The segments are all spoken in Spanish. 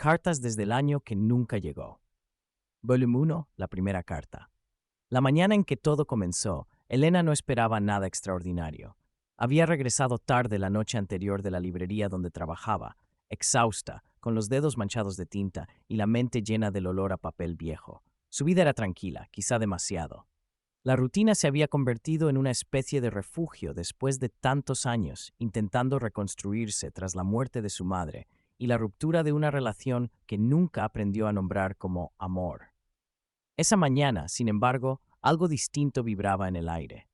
Cartas desde el año que nunca llegó. Volumen 1, la primera carta. La mañana en que todo comenzó, Elena no esperaba nada extraordinario. Había regresado tarde la noche anterior de la librería donde trabajaba, exhausta, con los dedos manchados de tinta y la mente llena del olor a papel viejo. Su vida era tranquila, quizá demasiado. La rutina se había convertido en una especie de refugio después de tantos años intentando reconstruirse tras la muerte de su madre y la ruptura de una relación que nunca aprendió a nombrar como amor. Esa mañana, sin embargo, algo distinto vibraba en el aire.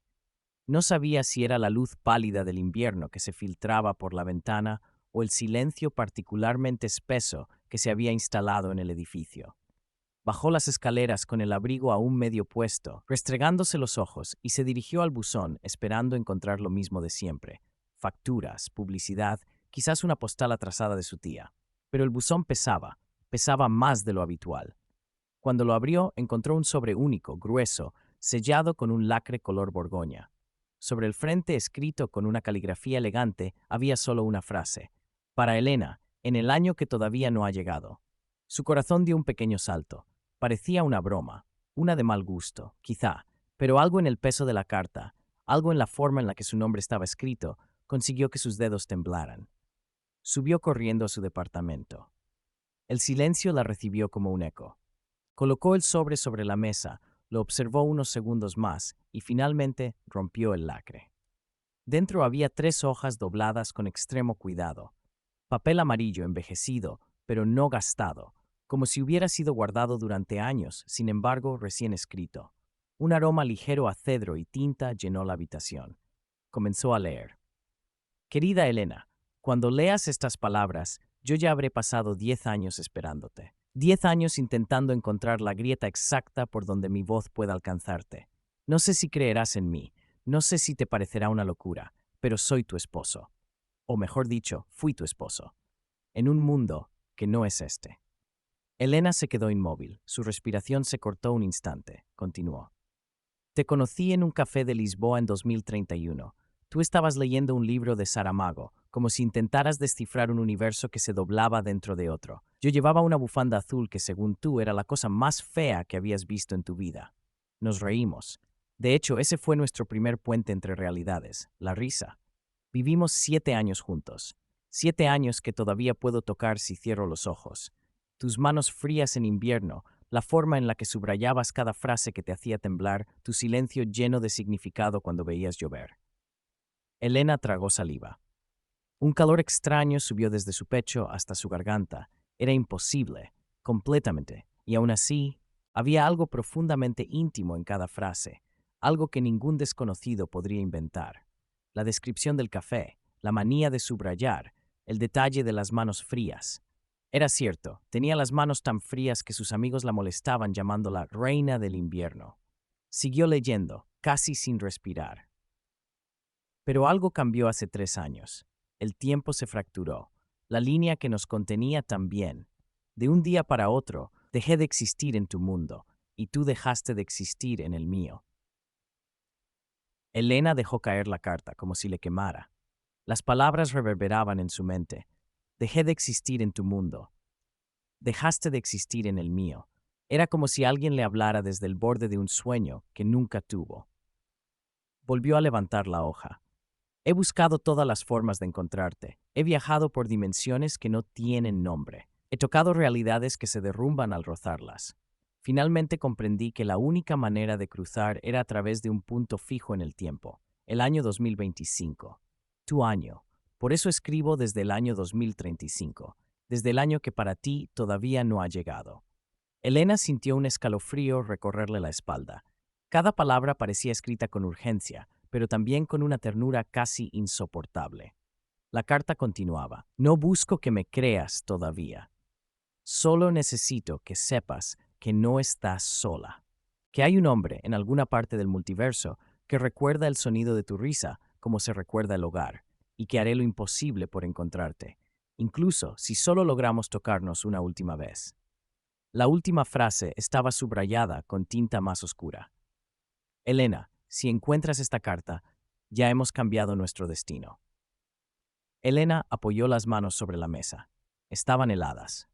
No sabía si era la luz pálida del invierno que se filtraba por la ventana o el silencio particularmente espeso que se había instalado en el edificio. Bajó las escaleras con el abrigo aún medio puesto, restregándose los ojos, y se dirigió al buzón esperando encontrar lo mismo de siempre: facturas, publicidad, quizás una postal atrasada de su tía. Pero el buzón pesaba más de lo habitual. Cuando lo abrió, encontró un sobre único, grueso, sellado con un lacre color borgoña. Sobre el frente, escrito con una caligrafía elegante, había solo una frase: para Elena, en el año que todavía no ha llegado. Su corazón dio un pequeño salto. Parecía una broma, una de mal gusto, quizá, pero algo en el peso de la carta, algo en la forma en la que su nombre estaba escrito, consiguió que sus dedos temblaran. Subió corriendo a su departamento. El silencio la recibió como un eco. Colocó el sobre la mesa, lo observó unos segundos más y finalmente rompió el lacre. Dentro había 3 hojas dobladas con extremo cuidado. Papel amarillo envejecido, pero no gastado, como si hubiera sido guardado durante años, sin embargo recién escrito. Un aroma ligero a cedro y tinta llenó la habitación. Comenzó a leer. Querida Elena, cuando leas estas palabras, yo ya habré pasado 10 años esperándote. 10 años intentando encontrar la grieta exacta por donde mi voz pueda alcanzarte. No sé si creerás en mí, no sé si te parecerá una locura, pero soy tu esposo. O mejor dicho, fui tu esposo. En un mundo que no es este. Elena se quedó inmóvil, su respiración se cortó un instante. Continuó. Te conocí en un café de Lisboa en 2031. Tú estabas leyendo un libro de Saramago, como si intentaras descifrar un universo que se doblaba dentro de otro. Yo llevaba una bufanda azul que, según tú, era la cosa más fea que habías visto en tu vida. Nos reímos. De hecho, ese fue nuestro primer puente entre realidades, la risa. Vivimos 7 años juntos. 7 años que todavía puedo tocar si cierro los ojos. Tus manos frías en invierno, la forma en la que subrayabas cada frase que te hacía temblar, tu silencio lleno de significado cuando veías llover. Elena tragó saliva. Un calor extraño subió desde su pecho hasta su garganta. Era imposible, completamente, y aún así, había algo profundamente íntimo en cada frase, algo que ningún desconocido podría inventar. La descripción del café, la manía de subrayar, el detalle de las manos frías. Era cierto, tenía las manos tan frías que sus amigos la molestaban llamándola reina del invierno. Siguió leyendo, casi sin respirar. Pero algo cambió hace 3 años. El tiempo se fracturó. La línea que nos contenía también. De un día para otro, dejé de existir en tu mundo, y tú dejaste de existir en el mío. Elena dejó caer la carta como si le quemara. Las palabras reverberaban en su mente. Dejé de existir en tu mundo. Dejaste de existir en el mío. Era como si alguien le hablara desde el borde de un sueño que nunca tuvo. Volvió a levantar la hoja. He buscado todas las formas de encontrarte. He viajado por dimensiones que no tienen nombre. He tocado realidades que se derrumban al rozarlas. Finalmente comprendí que la única manera de cruzar era a través de un punto fijo en el tiempo, el año 2025. Tu año. Por eso escribo desde el año 2035, desde el año que para ti todavía no ha llegado. Elena sintió un escalofrío recorrerle la espalda. Cada palabra parecía escrita con urgencia, pero también con una ternura casi insoportable. La carta continuaba. No busco que me creas todavía. Solo necesito que sepas que no estás sola. Que hay un hombre en alguna parte del multiverso que recuerda el sonido de tu risa como se recuerda el hogar, y que haré lo imposible por encontrarte, incluso si solo logramos tocarnos una última vez. La última frase estaba subrayada con tinta más oscura. Elena, si encuentras esta carta, ya hemos cambiado nuestro destino. Elena apoyó las manos sobre la mesa. Estaban heladas.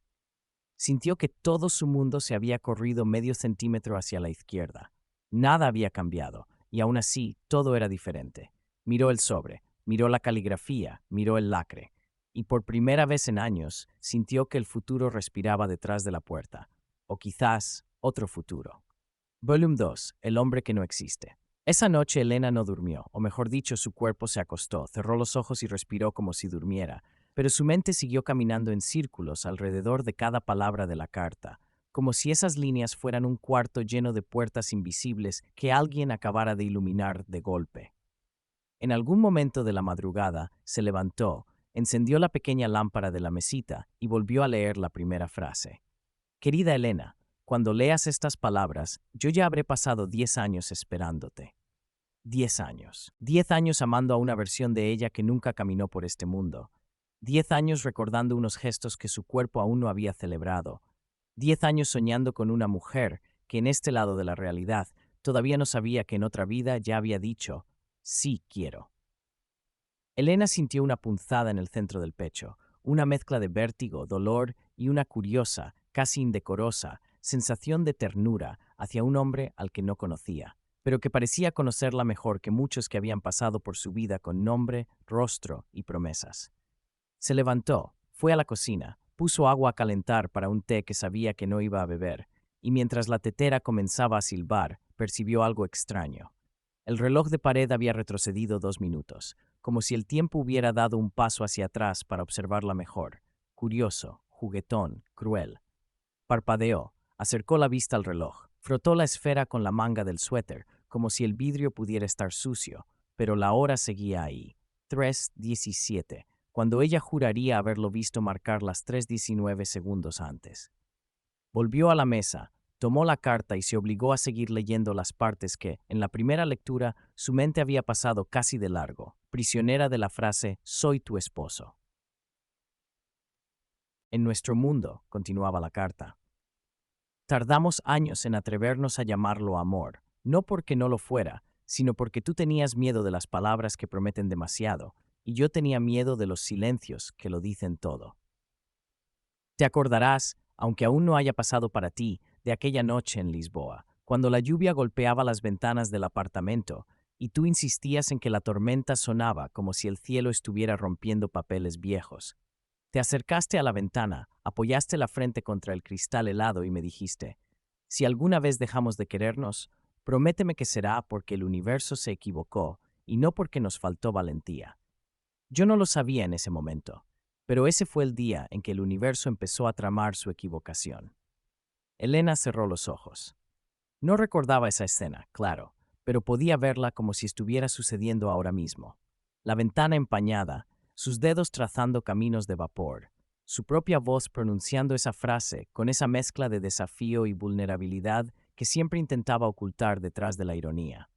Sintió que todo su mundo se había corrido medio centímetro hacia la izquierda. Nada había cambiado, y aún así todo era diferente. Miró el sobre, miró la caligrafía, miró el lacre, y por primera vez en años sintió que el futuro respiraba detrás de la puerta, o quizás otro futuro. Volumen 2. El hombre que no existe. Esa noche Elena no durmió, o mejor dicho, su cuerpo se acostó, cerró los ojos y respiró como si durmiera, pero su mente siguió caminando en círculos alrededor de cada palabra de la carta, como si esas líneas fueran un cuarto lleno de puertas invisibles que alguien acabara de iluminar de golpe. En algún momento de la madrugada, se levantó, encendió la pequeña lámpara de la mesita y volvió a leer la primera frase. Querida Elena, cuando leas estas palabras, yo ya habré pasado 10 años esperándote. 10 años. 10 años amando a una versión de ella que nunca caminó por este mundo. 10 años recordando unos gestos que su cuerpo aún no había celebrado. 10 años soñando con una mujer que en este lado de la realidad todavía no sabía que en otra vida ya había dicho, sí quiero. Elena sintió una punzada en el centro del pecho, una mezcla de vértigo, dolor y una curiosa, casi indecorosa, sensación de ternura hacia un hombre al que no conocía, pero que parecía conocerla mejor que muchos que habían pasado por su vida con nombre, rostro y promesas. Se levantó, fue a la cocina, puso agua a calentar para un té que sabía que no iba a beber, y mientras la tetera comenzaba a silbar, percibió algo extraño. El reloj de pared había retrocedido 2 minutos, como si el tiempo hubiera dado un paso hacia atrás para observarla mejor. Curioso, juguetón, cruel. Parpadeó, acercó la vista al reloj, frotó la esfera con la manga del suéter, como si el vidrio pudiera estar sucio, pero la hora seguía ahí. 3:17, cuando ella juraría haberlo visto marcar las 3:19 segundos antes. Volvió a la mesa, tomó la carta y se obligó a seguir leyendo las partes que, en la primera lectura, su mente había pasado casi de largo, prisionera de la frase «soy tu esposo». En nuestro mundo, continuaba la carta, tardamos años en atrevernos a llamarlo amor, no porque no lo fuera, sino porque tú tenías miedo de las palabras que prometen demasiado, y yo tenía miedo de los silencios que lo dicen todo. Te acordarás, aunque aún no haya pasado para ti, de aquella noche en Lisboa, cuando la lluvia golpeaba las ventanas del apartamento y tú insistías en que la tormenta sonaba como si el cielo estuviera rompiendo papeles viejos. Te acercaste a la ventana, apoyaste la frente contra el cristal helado y me dijiste, si alguna vez dejamos de querernos, prométeme que será porque el universo se equivocó y no porque nos faltó valentía. Yo no lo sabía en ese momento, pero ese fue el día en que el universo empezó a tramar su equivocación. Elena cerró los ojos. No recordaba esa escena, claro, pero podía verla como si estuviera sucediendo ahora mismo. La ventana empañada, sus dedos trazando caminos de vapor, su propia voz pronunciando esa frase con esa mezcla de desafío y vulnerabilidad que siempre intentaba ocultar detrás de la ironía.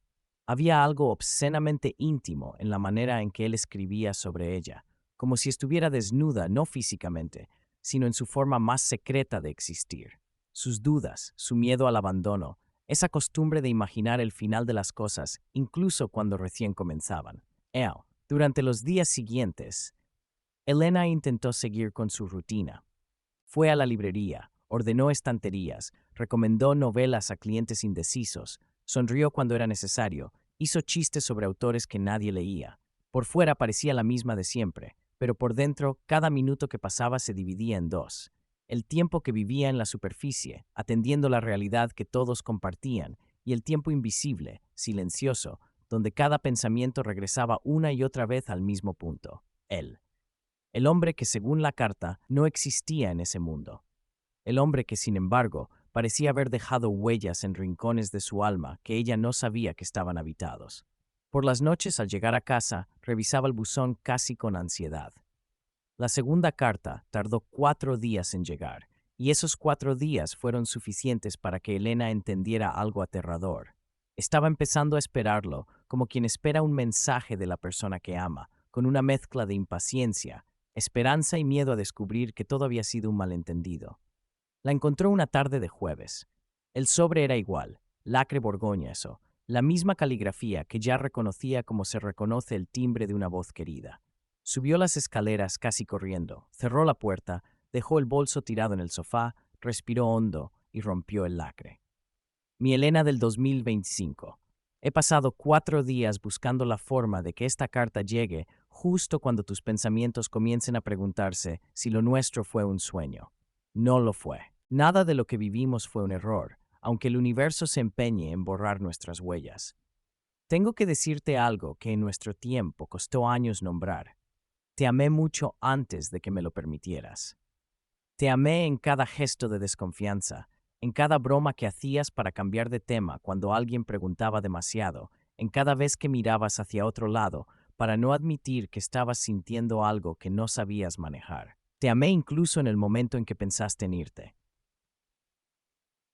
Había algo obscenamente íntimo en la manera en que él escribía sobre ella, como si estuviera desnuda no físicamente, sino en su forma más secreta de existir. Sus dudas, su miedo al abandono, esa costumbre de imaginar el final de las cosas, incluso cuando recién comenzaban. Durante los días siguientes, Elena intentó seguir con su rutina. Fue a la librería, ordenó estanterías, recomendó novelas a clientes indecisos, sonrió cuando era necesario, hizo chistes sobre autores que nadie leía. Por fuera parecía la misma de siempre, pero por dentro cada minuto que pasaba se dividía en dos. El tiempo que vivía en la superficie, atendiendo la realidad que todos compartían, y el tiempo invisible, silencioso, donde cada pensamiento regresaba una y otra vez al mismo punto, él. El hombre que, según la carta, no existía en ese mundo. El hombre que, sin embargo, parecía haber dejado huellas en rincones de su alma que ella no sabía que estaban habitados. Por las noches, al llegar a casa, revisaba el buzón casi con ansiedad. La segunda carta tardó 4 días en llegar, y esos 4 días fueron suficientes para que Elena entendiera algo aterrador. Estaba empezando a esperarlo, como quien espera un mensaje de la persona que ama, con una mezcla de impaciencia, esperanza y miedo a descubrir que todo había sido un malentendido. La encontró una tarde de jueves. El sobre era igual, lacre borgoña eso, la misma caligrafía que ya reconocía como se reconoce el timbre de una voz querida. Subió las escaleras casi corriendo, cerró la puerta, dejó el bolso tirado en el sofá, respiró hondo y rompió el lacre. Mi Elena del 2025. He pasado 4 días buscando la forma de que esta carta llegue justo cuando tus pensamientos comiencen a preguntarse si lo nuestro fue un sueño. No lo fue. Nada de lo que vivimos fue un error, aunque el universo se empeñe en borrar nuestras huellas. Tengo que decirte algo que en nuestro tiempo costó años nombrar. Te amé mucho antes de que me lo permitieras. Te amé en cada gesto de desconfianza, en cada broma que hacías para cambiar de tema cuando alguien preguntaba demasiado, en cada vez que mirabas hacia otro lado para no admitir que estabas sintiendo algo que no sabías manejar. Te amé incluso en el momento en que pensaste en irte.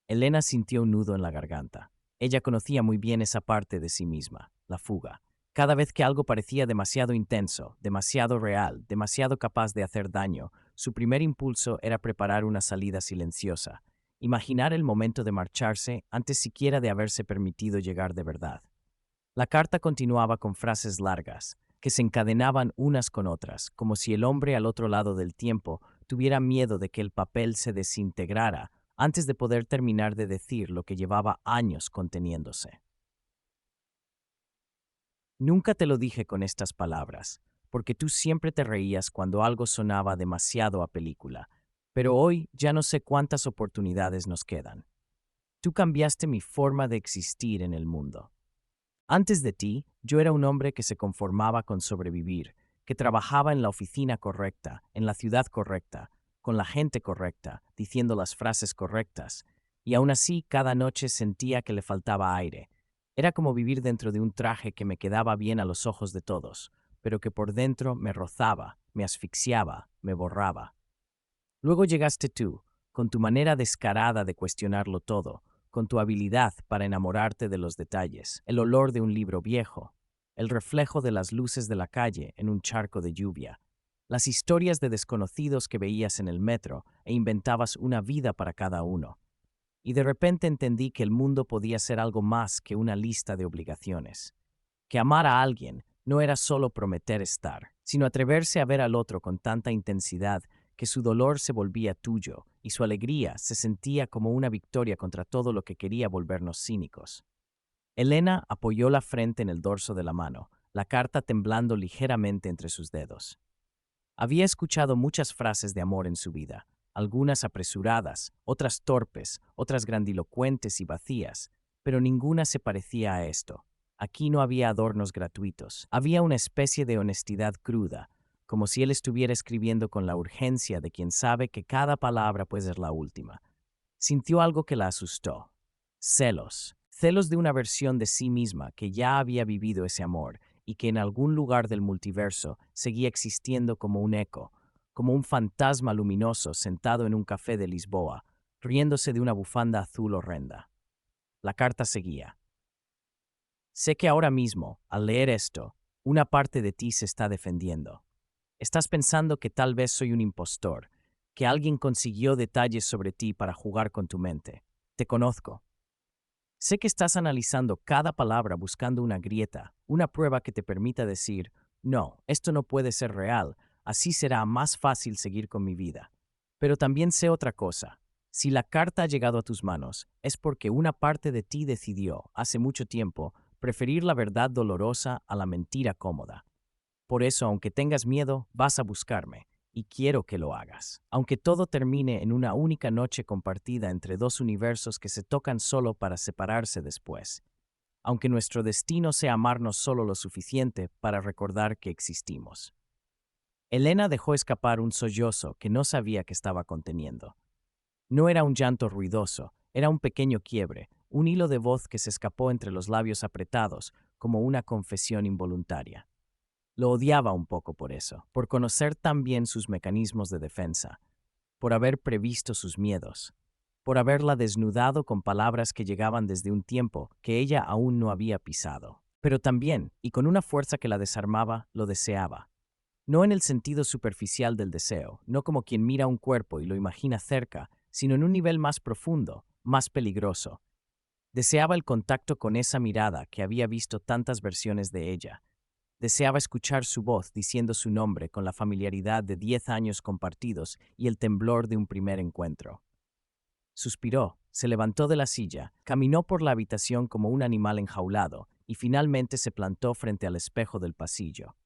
Elena sintió un nudo en la garganta. Ella conocía muy bien esa parte de sí misma, la fuga. Cada vez que algo parecía demasiado intenso, demasiado real, demasiado capaz de hacer daño, su primer impulso era preparar una salida silenciosa, imaginar el momento de marcharse antes siquiera de haberse permitido llegar de verdad. La carta continuaba con frases largas, que se encadenaban unas con otras, como si el hombre al otro lado del tiempo tuviera miedo de que el papel se desintegrara antes de poder terminar de decir lo que llevaba años conteniéndose. Nunca te lo dije con estas palabras, porque tú siempre te reías cuando algo sonaba demasiado a película, pero hoy ya no sé cuántas oportunidades nos quedan. Tú cambiaste mi forma de existir en el mundo. Antes de ti, yo era un hombre que se conformaba con sobrevivir, que trabajaba en la oficina correcta, en la ciudad correcta, con la gente correcta, diciendo las frases correctas, y aún así cada noche sentía que le faltaba aire. Era como vivir dentro de un traje que me quedaba bien a los ojos de todos, pero que por dentro me rozaba, me asfixiaba, me borraba. Luego llegaste tú, con tu manera descarada de cuestionarlo todo, con tu habilidad para enamorarte de los detalles, el olor de un libro viejo, el reflejo de las luces de la calle en un charco de lluvia, las historias de desconocidos que veías en el metro e inventabas una vida para cada uno. Y de repente entendí que el mundo podía ser algo más que una lista de obligaciones, que amar a alguien no era solo prometer estar, sino atreverse a ver al otro con tanta intensidad que su dolor se volvía tuyo y su alegría se sentía como una victoria contra todo lo que quería volvernos cínicos. Elena apoyó la frente en el dorso de la mano, la carta temblando ligeramente entre sus dedos. Había escuchado muchas frases de amor en su vida, algunas apresuradas, otras torpes, otras grandilocuentes y vacías, pero ninguna se parecía a esto. Aquí no había adornos gratuitos, había una especie de honestidad cruda, como si él estuviera escribiendo con la urgencia de quien sabe que cada palabra puede ser la última. Sintió algo que la asustó. Celos. Celos de una versión de sí misma que ya había vivido ese amor y que en algún lugar del multiverso seguía existiendo como un eco, como un fantasma luminoso sentado en un café de Lisboa, riéndose de una bufanda azul horrenda. La carta seguía. Sé que ahora mismo, al leer esto, una parte de ti se está defendiendo. Estás pensando que tal vez soy un impostor, que alguien consiguió detalles sobre ti para jugar con tu mente. Te conozco. Sé que estás analizando cada palabra buscando una grieta, una prueba que te permita decir, no, esto no puede ser real, así será más fácil seguir con mi vida. Pero también sé otra cosa. Si la carta ha llegado a tus manos, es porque una parte de ti decidió, hace mucho tiempo, preferir la verdad dolorosa a la mentira cómoda. Por eso, aunque tengas miedo, vas a buscarme, y quiero que lo hagas. Aunque todo termine en una única noche compartida entre dos universos que se tocan solo para separarse después. Aunque nuestro destino sea amarnos solo lo suficiente para recordar que existimos. Elena dejó escapar un sollozo que no sabía que estaba conteniendo. No era un llanto ruidoso, era un pequeño quiebre, un hilo de voz que se escapó entre los labios apretados como una confesión involuntaria. Lo odiaba un poco por eso, por conocer tan bien sus mecanismos de defensa, por haber previsto sus miedos, por haberla desnudado con palabras que llegaban desde un tiempo que ella aún no había pisado. Pero también, y con una fuerza que la desarmaba, lo deseaba. No en el sentido superficial del deseo, no como quien mira un cuerpo y lo imagina cerca, sino en un nivel más profundo, más peligroso. Deseaba el contacto con esa mirada que había visto tantas versiones de ella. Deseaba escuchar su voz diciendo su nombre con la familiaridad de 10 años compartidos y el temblor de un primer encuentro. Suspiró, se levantó de la silla, caminó por la habitación como un animal enjaulado y finalmente se plantó frente al espejo del pasillo.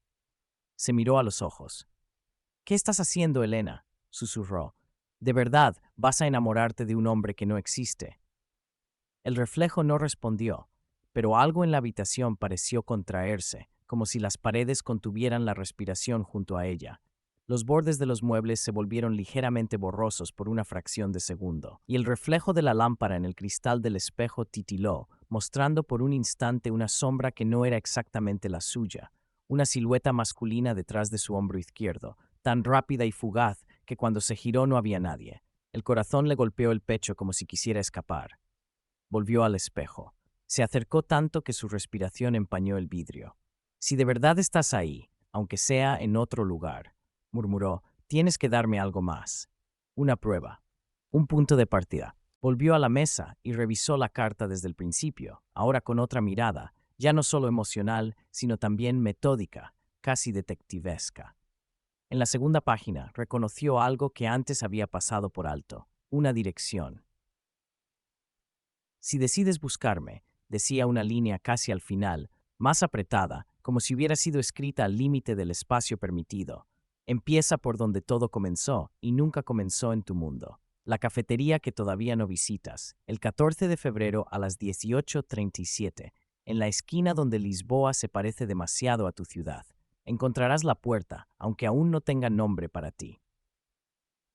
Se miró a los ojos. ¿Qué estás haciendo, Elena?, susurró. ¿De verdad vas a enamorarte de un hombre que no existe? El reflejo no respondió, pero algo en la habitación pareció contraerse, como si las paredes contuvieran la respiración junto a ella. Los bordes de los muebles se volvieron ligeramente borrosos por una fracción de segundo, y el reflejo de la lámpara en el cristal del espejo titiló, mostrando por un instante una sombra que no era exactamente la suya, una silueta masculina detrás de su hombro izquierdo, tan rápida y fugaz que cuando se giró no había nadie. El corazón le golpeó el pecho como si quisiera escapar. Volvió al espejo. Se acercó tanto que su respiración empañó el vidrio. Si de verdad estás ahí, aunque sea en otro lugar, murmuró, tienes que darme algo más. Una prueba. Un punto de partida. Volvió a la mesa y revisó la carta desde el principio, ahora con otra mirada, ya no solo emocional, sino también metódica, casi detectivesca. En la segunda página reconoció algo que antes había pasado por alto, una dirección. Si decides buscarme, decía una línea casi al final, más apretada, como si hubiera sido escrita al límite del espacio permitido. Empieza por donde todo comenzó y nunca comenzó en tu mundo. La cafetería que todavía no visitas, el 14 de febrero a las 18:37, en la esquina donde Lisboa se parece demasiado a tu ciudad. Encontrarás la puerta, aunque aún no tenga nombre para ti.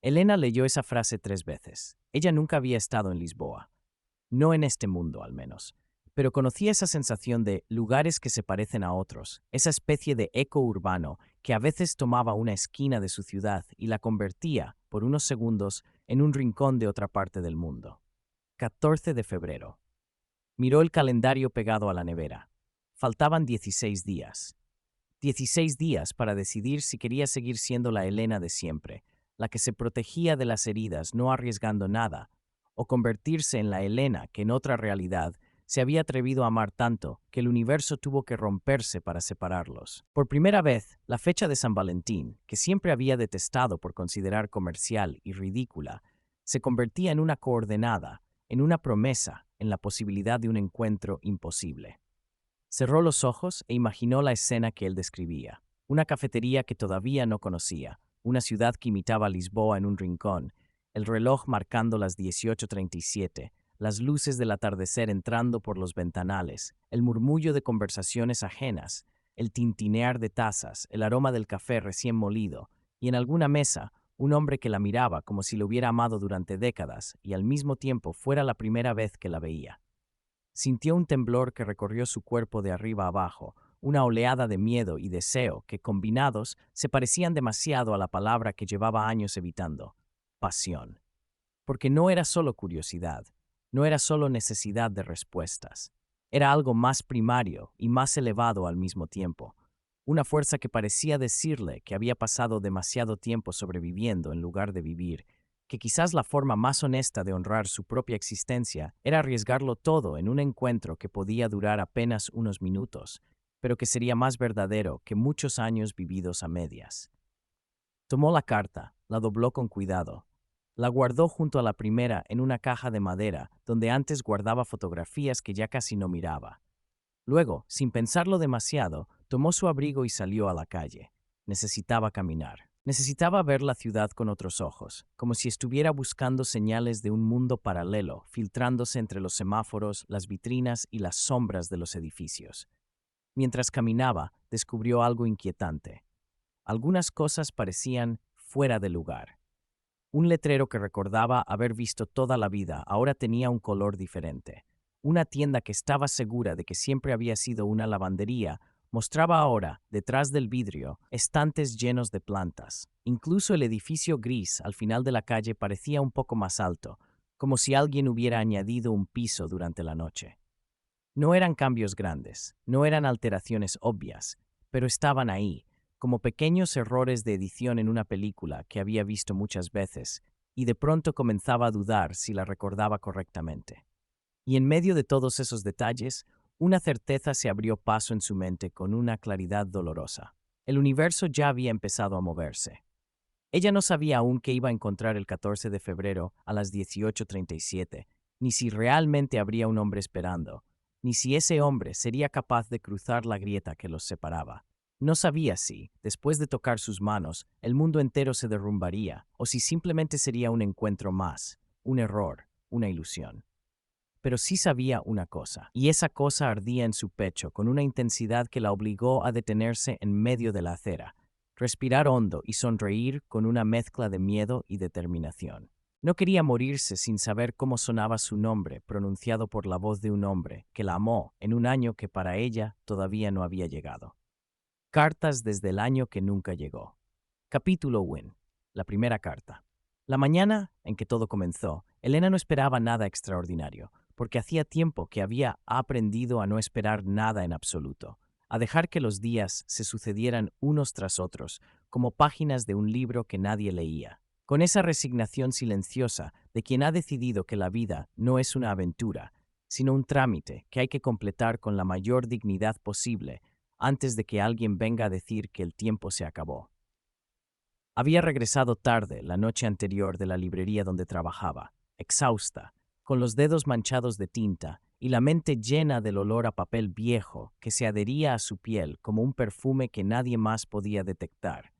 Elena leyó esa frase 3 veces. Ella nunca había estado en Lisboa. No en este mundo, al menos. Pero conocía esa sensación de lugares que se parecen a otros, esa especie de eco urbano que a veces tomaba una esquina de su ciudad y la convertía, por unos segundos, en un rincón de otra parte del mundo. 14 de febrero. Miró el calendario pegado a la nevera. Faltaban 16 días. 16 días para decidir si quería seguir siendo la Elena de siempre, la que se protegía de las heridas no arriesgando nada, o convertirse en la Elena que en otra realidad se había atrevido a amar tanto que el universo tuvo que romperse para separarlos. Por primera vez, la fecha de San Valentín, que siempre había detestado por considerar comercial y ridícula, se convertía en una coordenada, en una promesa, en la posibilidad de un encuentro imposible. Cerró los ojos e imaginó la escena que él describía. Una cafetería que todavía no conocía, una ciudad que imitaba a Lisboa en un rincón, el reloj marcando las 18:37, las luces del atardecer entrando por los ventanales, el murmullo de conversaciones ajenas, el tintinear de tazas, el aroma del café recién molido, y en alguna mesa, un hombre que la miraba como si lo hubiera amado durante décadas y al mismo tiempo fuera la primera vez que la veía. Sintió un temblor que recorrió su cuerpo de arriba a abajo, una oleada de miedo y deseo que, combinados, se parecían demasiado a la palabra que llevaba años evitando: pasión. Porque no era solo curiosidad, no era solo necesidad de respuestas. Era algo más primario y más elevado al mismo tiempo. Una fuerza que parecía decirle que había pasado demasiado tiempo sobreviviendo en lugar de vivir, que quizás la forma más honesta de honrar su propia existencia era arriesgarlo todo en un encuentro que podía durar apenas unos minutos, pero que sería más verdadero que muchos años vividos a medias. Tomó la carta, la dobló con cuidado, la guardó junto a la primera en una caja de madera donde antes guardaba fotografías que ya casi no miraba. Luego, sin pensarlo demasiado, tomó su abrigo y salió a la calle. Necesitaba caminar. Necesitaba ver la ciudad con otros ojos, como si estuviera buscando señales de un mundo paralelo, filtrándose entre los semáforos, las vitrinas y las sombras de los edificios. Mientras caminaba, descubrió algo inquietante. Algunas cosas parecían fuera de lugar. Un letrero que recordaba haber visto toda la vida ahora tenía un color diferente. Una tienda que estaba segura de que siempre había sido una lavandería mostraba ahora, detrás del vidrio, estantes llenos de plantas. Incluso el edificio gris al final de la calle parecía un poco más alto, como si alguien hubiera añadido un piso durante la noche. No eran cambios grandes, no eran alteraciones obvias, pero estaban ahí, como pequeños errores de edición en una película que había visto muchas veces, y de pronto comenzaba a dudar si la recordaba correctamente. Y en medio de todos esos detalles, una certeza se abrió paso en su mente con una claridad dolorosa. El universo ya había empezado a moverse. Ella no sabía aún qué iba a encontrar el 14 de febrero a las 18:37, ni si realmente habría un hombre esperando, ni si ese hombre sería capaz de cruzar la grieta que los separaba. No sabía si, después de tocar sus manos, el mundo entero se derrumbaría, o si simplemente sería un encuentro más, un error, una ilusión. Pero sí sabía una cosa, y esa cosa ardía en su pecho con una intensidad que la obligó a detenerse en medio de la acera, respirar hondo y sonreír con una mezcla de miedo y determinación. No quería morirse sin saber cómo sonaba su nombre pronunciado por la voz de un hombre que la amó en un año que para ella todavía no había llegado. Cartas desde el año que nunca llegó. Capítulo 1. La primera carta. La mañana en que todo comenzó, Elena no esperaba nada extraordinario, porque hacía tiempo que había aprendido a no esperar nada en absoluto, a dejar que los días se sucedieran unos tras otros, como páginas de un libro que nadie leía, con esa resignación silenciosa de quien ha decidido que la vida no es una aventura, sino un trámite que hay que completar con la mayor dignidad posible antes de que alguien venga a decir que el tiempo se acabó. Había regresado tarde la noche anterior de la librería donde trabajaba, exhausta, con los dedos manchados de tinta y la mente llena del olor a papel viejo que se adhería a su piel como un perfume que nadie más podía detectar,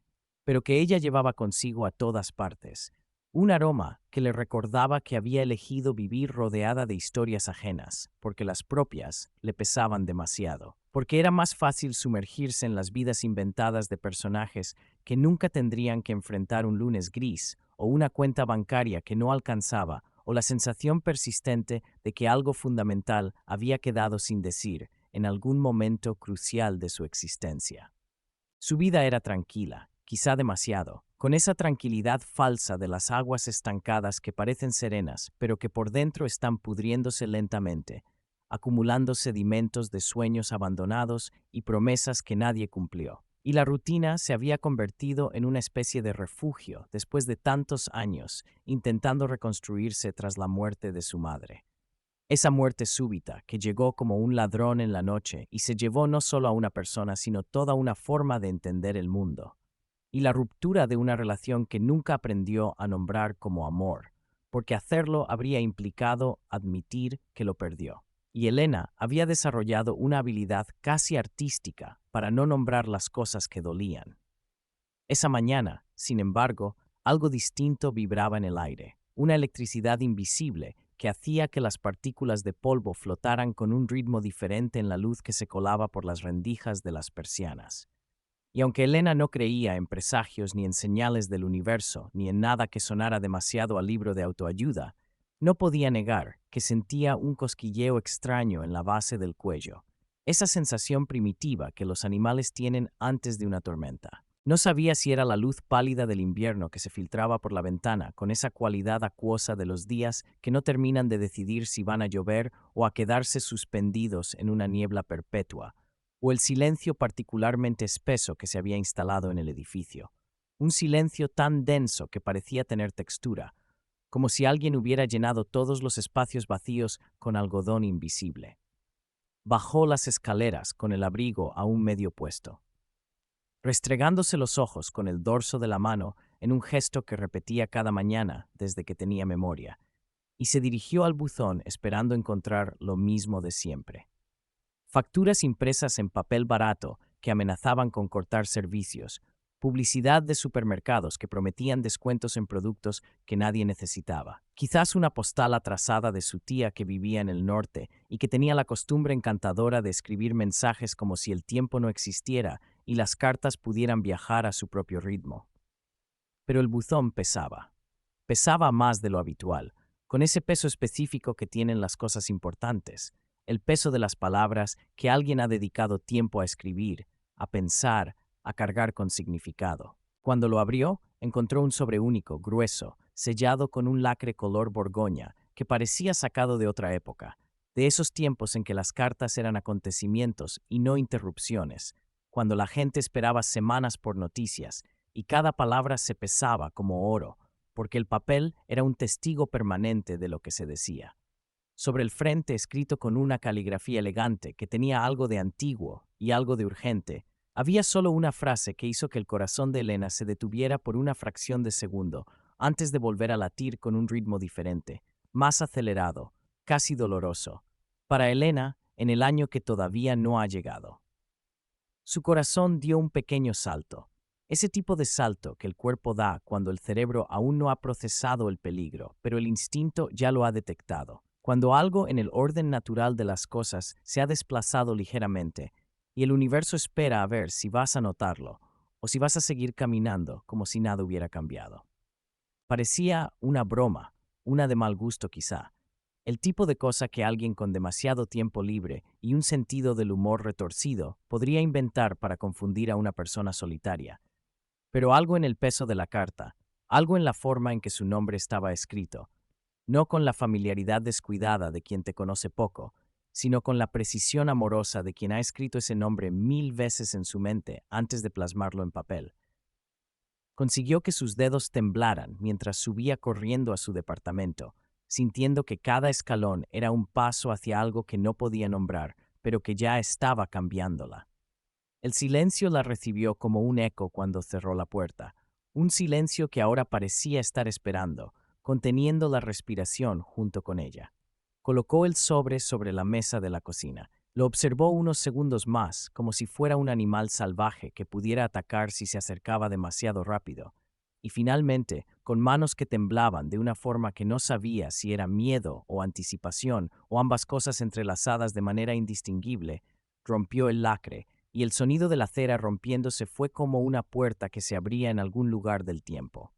pero que ella llevaba consigo a todas partes, un aroma que le recordaba que había elegido vivir rodeada de historias ajenas, porque las propias le pesaban demasiado, porque era más fácil sumergirse en las vidas inventadas de personajes que nunca tendrían que enfrentar un lunes gris o una cuenta bancaria que no alcanzaba o la sensación persistente de que algo fundamental había quedado sin decir en algún momento crucial de su existencia. Su vida era tranquila, quizá demasiado, con esa tranquilidad falsa de las aguas estancadas que parecen serenas, pero que por dentro están pudriéndose lentamente, acumulando sedimentos de sueños abandonados y promesas que nadie cumplió. Y la rutina se había convertido en una especie de refugio después de tantos años intentando reconstruirse tras la muerte de su madre. Esa muerte súbita que llegó como un ladrón en la noche y se llevó no solo a una persona, sino toda una forma de entender el mundo. Y la ruptura de una relación que nunca aprendió a nombrar como amor, porque hacerlo habría implicado admitir que lo perdió. Y Elena había desarrollado una habilidad casi artística para no nombrar las cosas que dolían. Esa mañana, sin embargo, algo distinto vibraba en el aire, una electricidad invisible que hacía que las partículas de polvo flotaran con un ritmo diferente en la luz que se colaba por las rendijas de las persianas. Y aunque Elena no creía en presagios ni en señales del universo, ni en nada que sonara demasiado al libro de autoayuda, no podía negar que sentía un cosquilleo extraño en la base del cuello, esa sensación primitiva que los animales tienen antes de una tormenta. No sabía si era la luz pálida del invierno que se filtraba por la ventana con esa cualidad acuosa de los días que no terminan de decidir si van a llover o a quedarse suspendidos en una niebla perpetua, o el silencio particularmente espeso que se había instalado en el edificio. Un silencio tan denso que parecía tener textura, como si alguien hubiera llenado todos los espacios vacíos con algodón invisible. Bajó las escaleras con el abrigo aún medio puesto, restregándose los ojos con el dorso de la mano en un gesto que repetía cada mañana desde que tenía memoria, y se dirigió al buzón esperando encontrar lo mismo de siempre. Facturas impresas en papel barato que amenazaban con cortar servicios, publicidad de supermercados que prometían descuentos en productos que nadie necesitaba, quizás una postal atrasada de su tía que vivía en el norte y que tenía la costumbre encantadora de escribir mensajes como si el tiempo no existiera y las cartas pudieran viajar a su propio ritmo. Pero el buzón pesaba más de lo habitual, con ese peso específico que tienen las cosas importantes, el peso de las palabras que alguien ha dedicado tiempo a escribir, a pensar, a cargar con significado. Cuando lo abrió, encontró un sobre único, grueso, sellado con un lacre color borgoña, que parecía sacado de otra época, de esos tiempos en que las cartas eran acontecimientos y no interrupciones, cuando la gente esperaba semanas por noticias y cada palabra se pesaba como oro, porque el papel era un testigo permanente de lo que se decía. Sobre el frente, escrito con una caligrafía elegante que tenía algo de antiguo y algo de urgente, Había solo una frase que hizo que el corazón de Elena se detuviera por una fracción de segundo, antes de volver a latir con un ritmo diferente, más acelerado, casi doloroso. Para Elena, en el año que todavía no ha llegado. Su corazón dio un pequeño salto, ese tipo de salto que el cuerpo da cuando el cerebro aún no ha procesado el peligro, pero el instinto ya lo ha detectado. Cuando algo en el orden natural de las cosas se ha desplazado ligeramente y el universo espera a ver si vas a notarlo o si vas a seguir caminando como si nada hubiera cambiado. Parecía una broma, una de mal gusto quizá, el tipo de cosa que alguien con demasiado tiempo libre y un sentido del humor retorcido podría inventar para confundir a una persona solitaria. Pero algo en el peso de la carta, algo en la forma en que su nombre estaba escrito, no con la familiaridad descuidada de quien te conoce poco, sino con la precisión amorosa de quien ha escrito ese nombre 1000 veces en su mente antes de plasmarlo en papel. Consiguió que sus dedos temblaran mientras subía corriendo a su departamento, sintiendo que cada escalón era un paso hacia algo que no podía nombrar, pero que ya estaba cambiándola. El silencio la recibió como un eco cuando cerró la puerta, un silencio que ahora parecía estar esperando, conteniendo la respiración junto con ella. Colocó el sobre la mesa de la cocina. Lo observó unos segundos más, como si fuera un animal salvaje que pudiera atacar si se acercaba demasiado rápido. Y finalmente, con manos que temblaban de una forma que no sabía si era miedo o anticipación o ambas cosas entrelazadas de manera indistinguible, rompió el lacre, y el sonido de la cera rompiéndose fue como una puerta que se abría en algún lugar del tiempo.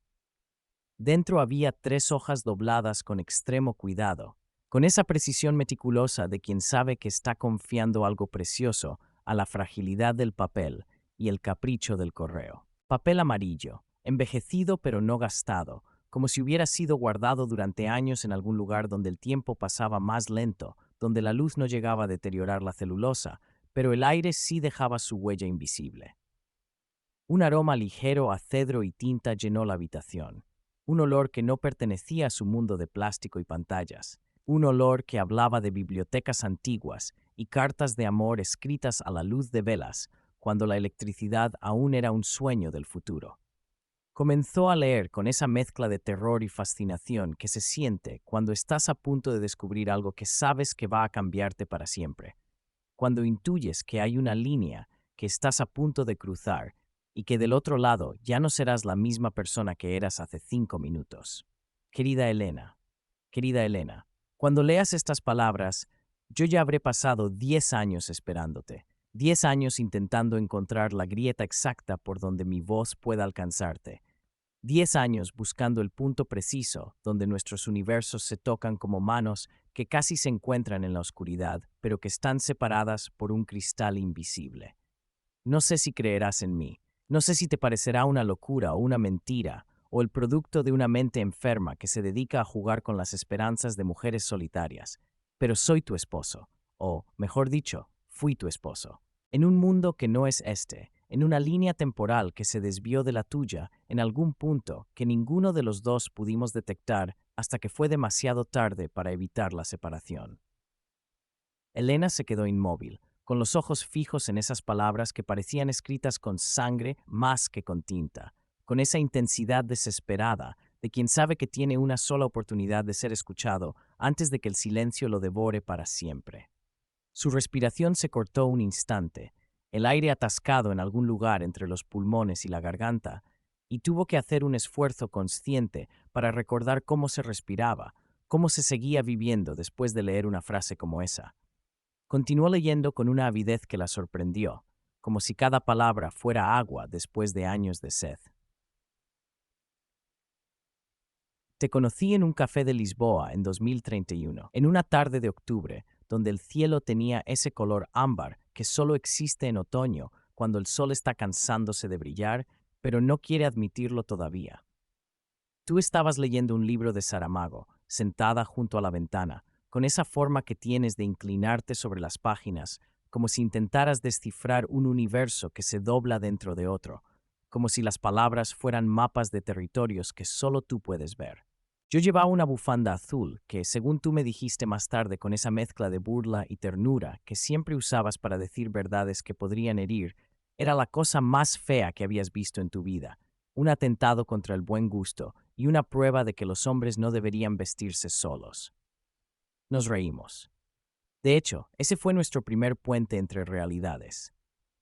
Dentro había 3 hojas dobladas con extremo cuidado, con esa precisión meticulosa de quien sabe que está confiando algo precioso a la fragilidad del papel y el capricho del correo. Papel amarillo, envejecido pero no gastado, como si hubiera sido guardado durante años en algún lugar donde el tiempo pasaba más lento, donde la luz no llegaba a deteriorar la celulosa, pero el aire sí dejaba su huella invisible. Un aroma ligero a cedro y tinta llenó la habitación, un olor que no pertenecía a su mundo de plástico y pantallas, un olor que hablaba de bibliotecas antiguas y cartas de amor escritas a la luz de velas, cuando la electricidad aún era un sueño del futuro. Comenzó a leer con esa mezcla de terror y fascinación que se siente cuando estás a punto de descubrir algo que sabes que va a cambiarte para siempre, cuando intuyes que hay una línea que estás a punto de cruzar y que del otro lado ya no serás la misma persona que eras hace 5 minutos. Querida Elena, querida Elena, cuando leas estas palabras, yo ya habré pasado 10 años esperándote, 10 años intentando encontrar la grieta exacta por donde mi voz pueda alcanzarte, 10 años buscando el punto preciso donde nuestros universos se tocan como manos que casi se encuentran en la oscuridad, pero que están separadas por un cristal invisible. No sé si creerás en mí, no sé si te parecerá una locura o una mentira, o el producto de una mente enferma que se dedica a jugar con las esperanzas de mujeres solitarias, pero soy tu esposo, o, mejor dicho, fui tu esposo. En un mundo que no es este, en una línea temporal que se desvió de la tuya en algún punto que ninguno de los dos pudimos detectar hasta que fue demasiado tarde para evitar la separación. Elena se quedó inmóvil, con los ojos fijos en esas palabras que parecían escritas con sangre más que con tinta, con esa intensidad desesperada de quien sabe que tiene una sola oportunidad de ser escuchado antes de que el silencio lo devore para siempre. Su respiración se cortó un instante, el aire atascado en algún lugar entre los pulmones y la garganta, y tuvo que hacer un esfuerzo consciente para recordar cómo se respiraba, cómo se seguía viviendo después de leer una frase como esa. Continuó leyendo con una avidez que la sorprendió, como si cada palabra fuera agua después de años de sed. Te conocí en un café de Lisboa en 2031, en una tarde de octubre, donde el cielo tenía ese color ámbar que solo existe en otoño, cuando el sol está cansándose de brillar, pero no quiere admitirlo todavía. Tú estabas leyendo un libro de Saramago, sentada junto a la ventana, con esa forma que tienes de inclinarte sobre las páginas, como si intentaras descifrar un universo que se dobla dentro de otro, como si las palabras fueran mapas de territorios que solo tú puedes ver. Yo llevaba una bufanda azul que, según tú me dijiste más tarde con esa mezcla de burla y ternura que siempre usabas para decir verdades que podrían herir, Era la cosa más fea que habías visto en tu vida, un atentado contra el buen gusto y una prueba de que los hombres no deberían vestirse solos. Nos reímos. De hecho, ese fue nuestro primer puente entre realidades.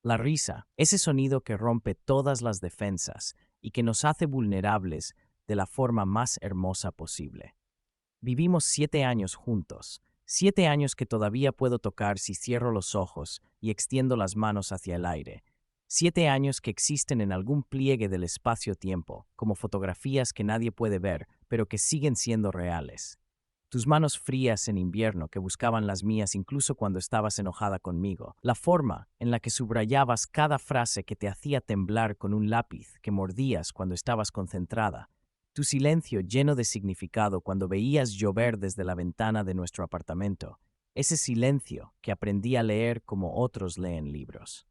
La risa, ese sonido que rompe todas las defensas y que nos hace vulnerables de la forma más hermosa posible. Vivimos 7 años juntos, 7 años que todavía puedo tocar si cierro los ojos y extiendo las manos hacia el aire. 7 años que existen en algún pliegue del espacio-tiempo, como fotografías que nadie puede ver, pero que siguen siendo reales. Tus manos frías en invierno que buscaban las mías incluso cuando estabas enojada conmigo. La forma en la que subrayabas cada frase que te hacía temblar con un lápiz que mordías cuando estabas concentrada. Tu silencio lleno de significado cuando veías llover desde la ventana de nuestro apartamento. Ese silencio que aprendí a leer como otros leen libros.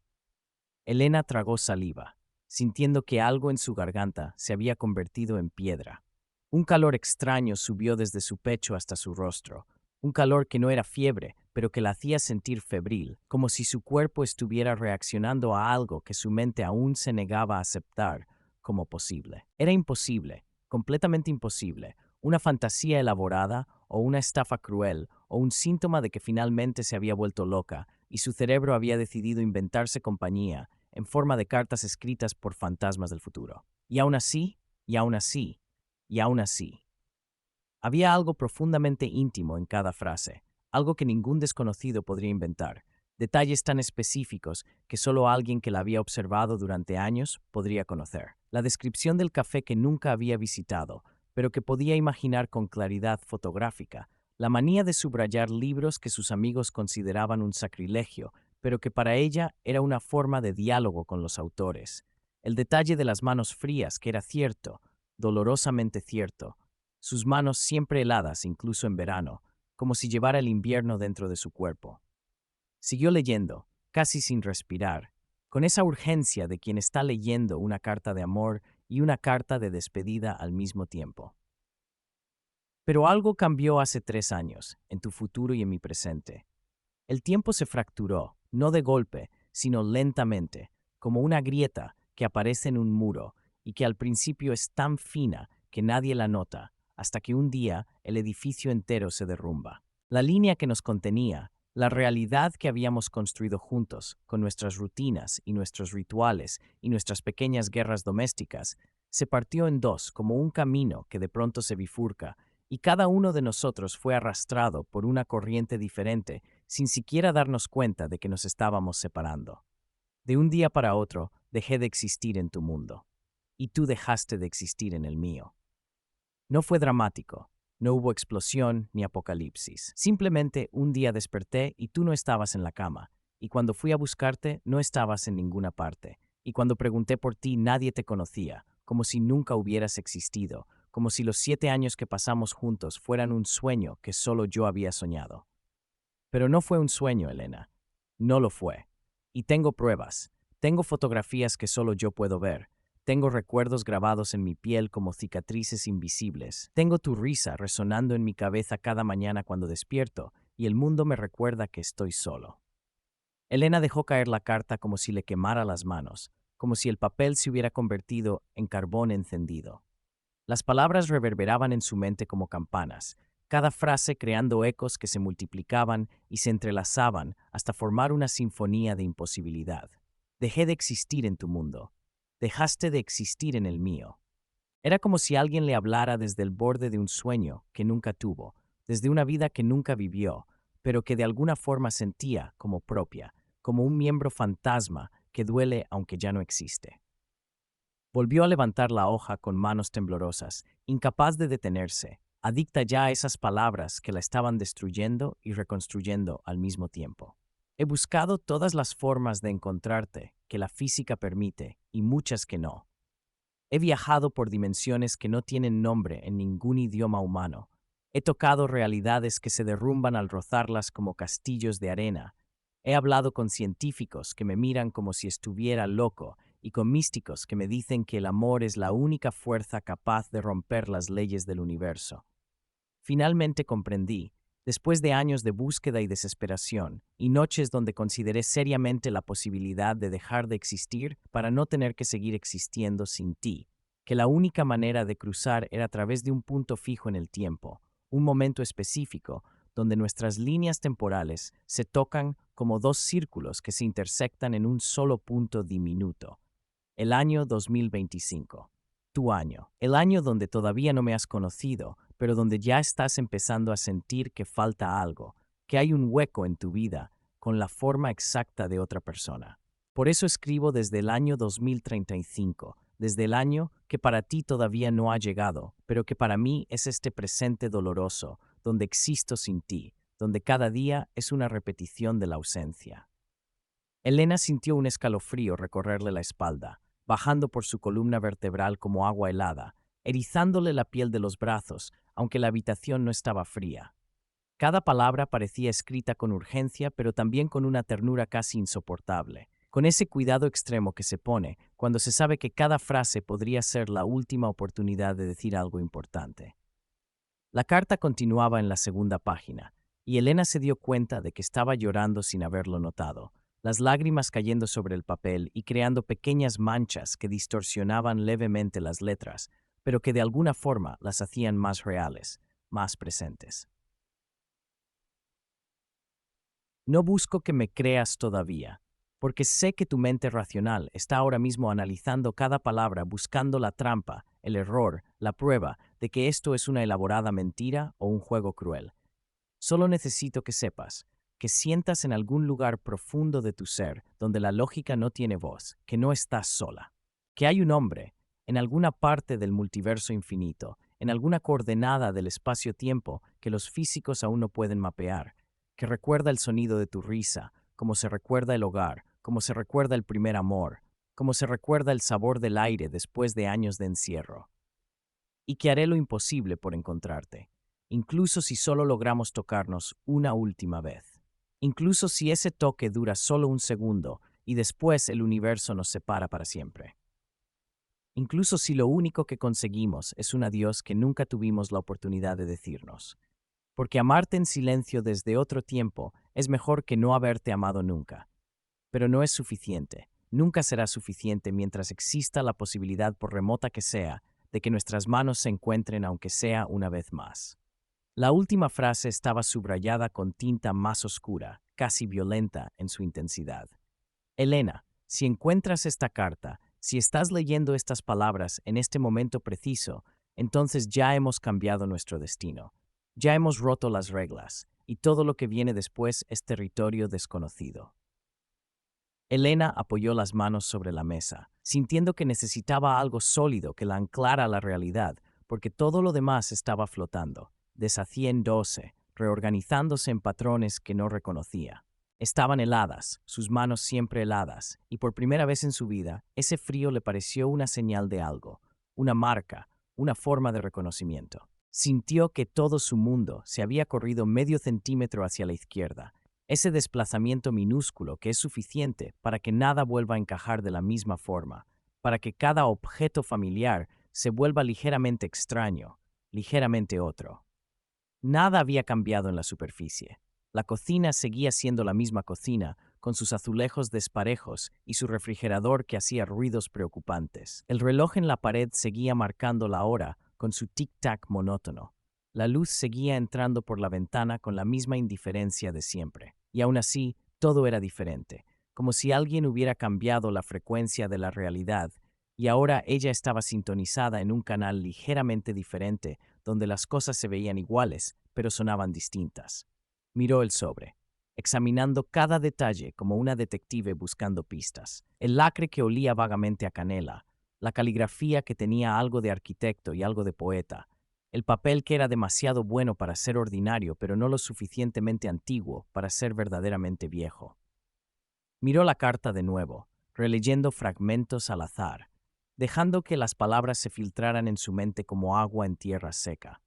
Elena tragó saliva, sintiendo que algo en su garganta se había convertido en piedra. Un calor extraño subió desde su pecho hasta su rostro, un calor que no era fiebre, pero que la hacía sentir febril, como si su cuerpo estuviera reaccionando a algo que su mente aún se negaba a aceptar como posible. Era imposible, completamente imposible, una fantasía elaborada o una estafa cruel o un síntoma de que finalmente se había vuelto loca y su cerebro había decidido inventarse compañía en forma de cartas escritas por fantasmas del futuro. Y aún así, y aún así, y aún así. Había algo profundamente íntimo en cada frase, algo que ningún desconocido podría inventar, detalles tan específicos que solo alguien que la había observado durante años podría conocer. La descripción del café que nunca había visitado, pero que podía imaginar con claridad fotográfica, la manía de subrayar libros que sus amigos consideraban un sacrilegio, pero que para ella era una forma de diálogo con los autores. El detalle de las manos frías, que era cierto, dolorosamente cierto, sus manos siempre heladas incluso en verano, como si llevara el invierno dentro de su cuerpo. Siguió leyendo, casi sin respirar, con esa urgencia de quien está leyendo una carta de amor y una carta de despedida al mismo tiempo. Pero algo cambió hace 3 años, en tu futuro y en mi presente. El tiempo se fracturó, no de golpe, sino lentamente, como una grieta que aparece en un muro y que al principio es tan fina que nadie la nota, hasta que un día el edificio entero se derrumba. La línea que nos contenía, la realidad que habíamos construido juntos, con nuestras rutinas y nuestros rituales y nuestras pequeñas guerras domésticas, se partió en dos como un camino que de pronto se bifurca, y cada uno de nosotros fue arrastrado por una corriente diferente sin siquiera darnos cuenta de que nos estábamos separando. De un día para otro, dejé de existir en tu mundo, y tú dejaste de existir en el mío. No fue dramático, no hubo explosión ni apocalipsis. Simplemente un día desperté y tú no estabas en la cama, y cuando fui a buscarte no estabas en ninguna parte, y cuando pregunté por ti nadie te conocía, como si nunca hubieras existido, como si los 7 años que pasamos juntos fueran un sueño que solo yo había soñado. Pero no fue un sueño, Elena. No lo fue. Y tengo pruebas. Tengo fotografías que solo yo puedo ver. Tengo recuerdos grabados en mi piel como cicatrices invisibles. Tengo tu risa resonando en mi cabeza cada mañana cuando despierto, y el mundo me recuerda que estoy solo. Elena dejó caer la carta como si le quemara las manos, como si el papel se hubiera convertido en carbón encendido. Las palabras reverberaban en su mente como campanas, cada frase creando ecos que se multiplicaban y se entrelazaban hasta formar una sinfonía de imposibilidad. Dejé de existir en tu mundo. Dejaste de existir en el mío. Era como si alguien le hablara desde el borde de un sueño que nunca tuvo, desde una vida que nunca vivió, pero que de alguna forma sentía como propia, como un miembro fantasma que duele aunque ya no existe. Volvió a levantar la hoja con manos temblorosas, incapaz de detenerse, adicta ya a esas palabras que la estaban destruyendo y reconstruyendo al mismo tiempo. He buscado todas las formas de encontrarte que la física permite y muchas que no. He viajado por dimensiones que no tienen nombre en ningún idioma humano. He tocado realidades que se derrumban al rozarlas como castillos de arena. He hablado con científicos que me miran como si estuviera loco y con místicos que me dicen que el amor es la única fuerza capaz de romper las leyes del universo. Finalmente comprendí Después de años de búsqueda y desesperación, y noches donde consideré seriamente la posibilidad de dejar de existir para no tener que seguir existiendo sin ti, que la única manera de cruzar era a través de un punto fijo en el tiempo, un momento específico, donde nuestras líneas temporales se tocan como dos círculos que se intersectan en un solo punto diminuto. El año 2025. Tu año. El año donde todavía no me has conocido, pero donde ya estás empezando a sentir que falta algo, que hay un hueco en tu vida con la forma exacta de otra persona. Por eso escribo desde el año 2035, desde el año que para ti todavía no ha llegado, pero que para mí es este presente doloroso, donde existo sin ti, donde cada día es una repetición de la ausencia. Elena sintió un escalofrío recorrerle la espalda, bajando por su columna vertebral como agua helada, erizándole la piel de los brazos, aunque la habitación no estaba fría. Cada palabra parecía escrita con urgencia, pero también con una ternura casi insoportable, con ese cuidado extremo que se pone cuando se sabe que cada frase podría ser la última oportunidad de decir algo importante. La carta continuaba en la segunda página, y Elena se dio cuenta de que estaba llorando sin haberlo notado, las lágrimas cayendo sobre el papel y creando pequeñas manchas que distorsionaban levemente las letras, pero que de alguna forma las hacían más reales, más presentes. No busco que me creas todavía, porque sé que tu mente racional está ahora mismo analizando cada palabra, buscando la trampa, el error, la prueba de que esto es una elaborada mentira o un juego cruel. Solo necesito que sepas, que sientas en algún lugar profundo de tu ser donde la lógica no tiene voz, que no estás sola, que hay un hombre, en alguna parte del multiverso infinito, en alguna coordenada del espacio-tiempo que los físicos aún no pueden mapear, que recuerda el sonido de tu risa, como se recuerda el hogar, como se recuerda el primer amor, como se recuerda el sabor del aire después de años de encierro, y que haré lo imposible por encontrarte, incluso si solo logramos tocarnos una última vez. Incluso si ese toque dura solo un segundo y después el universo nos separa para siempre. Incluso si lo único que conseguimos es un adiós que nunca tuvimos la oportunidad de decirnos. Porque amarte en silencio desde otro tiempo es mejor que no haberte amado nunca. Pero no es suficiente. Nunca será suficiente mientras exista la posibilidad, por remota que sea, de que nuestras manos se encuentren aunque sea una vez más. La última frase estaba subrayada con tinta más oscura, casi violenta en su intensidad. Elena, si encuentras esta carta, si estás leyendo estas palabras en este momento preciso, entonces ya hemos cambiado nuestro destino. Ya hemos roto las reglas, y todo lo que viene después es territorio desconocido. Elena apoyó las manos sobre la mesa, sintiendo que necesitaba algo sólido que la anclara a la realidad, porque todo lo demás estaba flotando, deshaciéndose, reorganizándose en patrones que no reconocía. Estaban heladas, sus manos siempre heladas, y por primera vez en su vida, ese frío le pareció una señal de algo, una marca, una forma de reconocimiento. Sintió que todo su mundo se había corrido medio centímetro hacia la izquierda, ese desplazamiento minúsculo que es suficiente para que nada vuelva a encajar de la misma forma, para que cada objeto familiar se vuelva ligeramente extraño, ligeramente otro. Nada había cambiado en la superficie. La cocina seguía siendo la misma cocina, con sus azulejos desparejos y su refrigerador que hacía ruidos preocupantes. El reloj en la pared seguía marcando la hora con su tic-tac monótono. La luz seguía entrando por la ventana con la misma indiferencia de siempre. Y aún así, todo era diferente, como si alguien hubiera cambiado la frecuencia de la realidad, y ahora ella estaba sintonizada en un canal ligeramente diferente, donde las cosas se veían iguales, pero sonaban distintas. Miró el sobre, examinando cada detalle como una detective buscando pistas. El lacre que olía vagamente a canela, la caligrafía que tenía algo de arquitecto y algo de poeta, el papel que era demasiado bueno para ser ordinario, pero no lo suficientemente antiguo para ser verdaderamente viejo. Miró la carta de nuevo, releyendo fragmentos al azar, dejando que las palabras se filtraran en su mente como agua en tierra seca.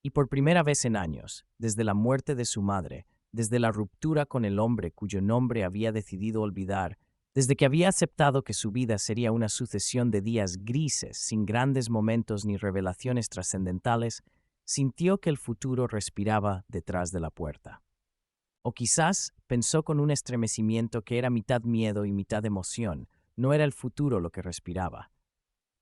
Y por primera vez en años, desde la muerte de su madre, desde la ruptura con el hombre cuyo nombre había decidido olvidar, desde que había aceptado que su vida sería una sucesión de días grises, sin grandes momentos ni revelaciones trascendentales, sintió que el futuro respiraba detrás de la puerta. O quizás pensó con un estremecimiento que era mitad miedo y mitad emoción. No era el futuro lo que respiraba.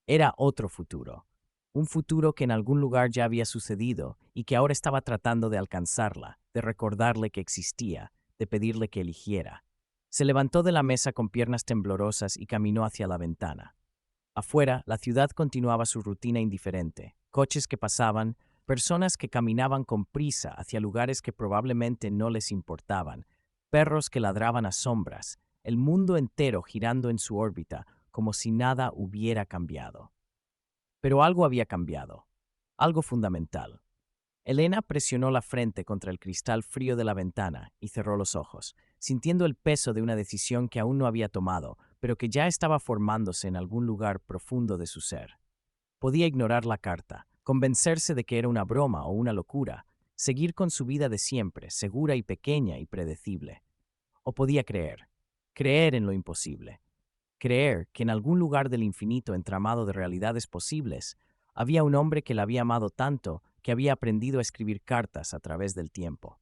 Era otro futuro. Un futuro que en algún lugar ya había sucedido y que ahora estaba tratando de alcanzarla, de recordarle que existía, de pedirle que eligiera. Se levantó de la mesa con piernas temblorosas y caminó hacia la ventana. Afuera, la ciudad continuaba su rutina indiferente. Coches que pasaban, personas que caminaban con prisa hacia lugares que probablemente no les importaban, perros que ladraban a sombras, el mundo entero girando en su órbita como si nada hubiera cambiado. Pero algo había cambiado, algo fundamental. Elena presionó la frente contra el cristal frío de la ventana y cerró los ojos, sintiendo el peso de una decisión que aún no había tomado, pero que ya estaba formándose en algún lugar profundo de su ser. Podía ignorar la carta, convencerse de que era una broma o una locura, seguir con su vida de siempre, segura y pequeña y predecible. O podía creer en lo imposible, creer que en algún lugar del infinito entramado de realidades posibles había un hombre que la había amado tanto que había aprendido a escribir cartas a través del tiempo.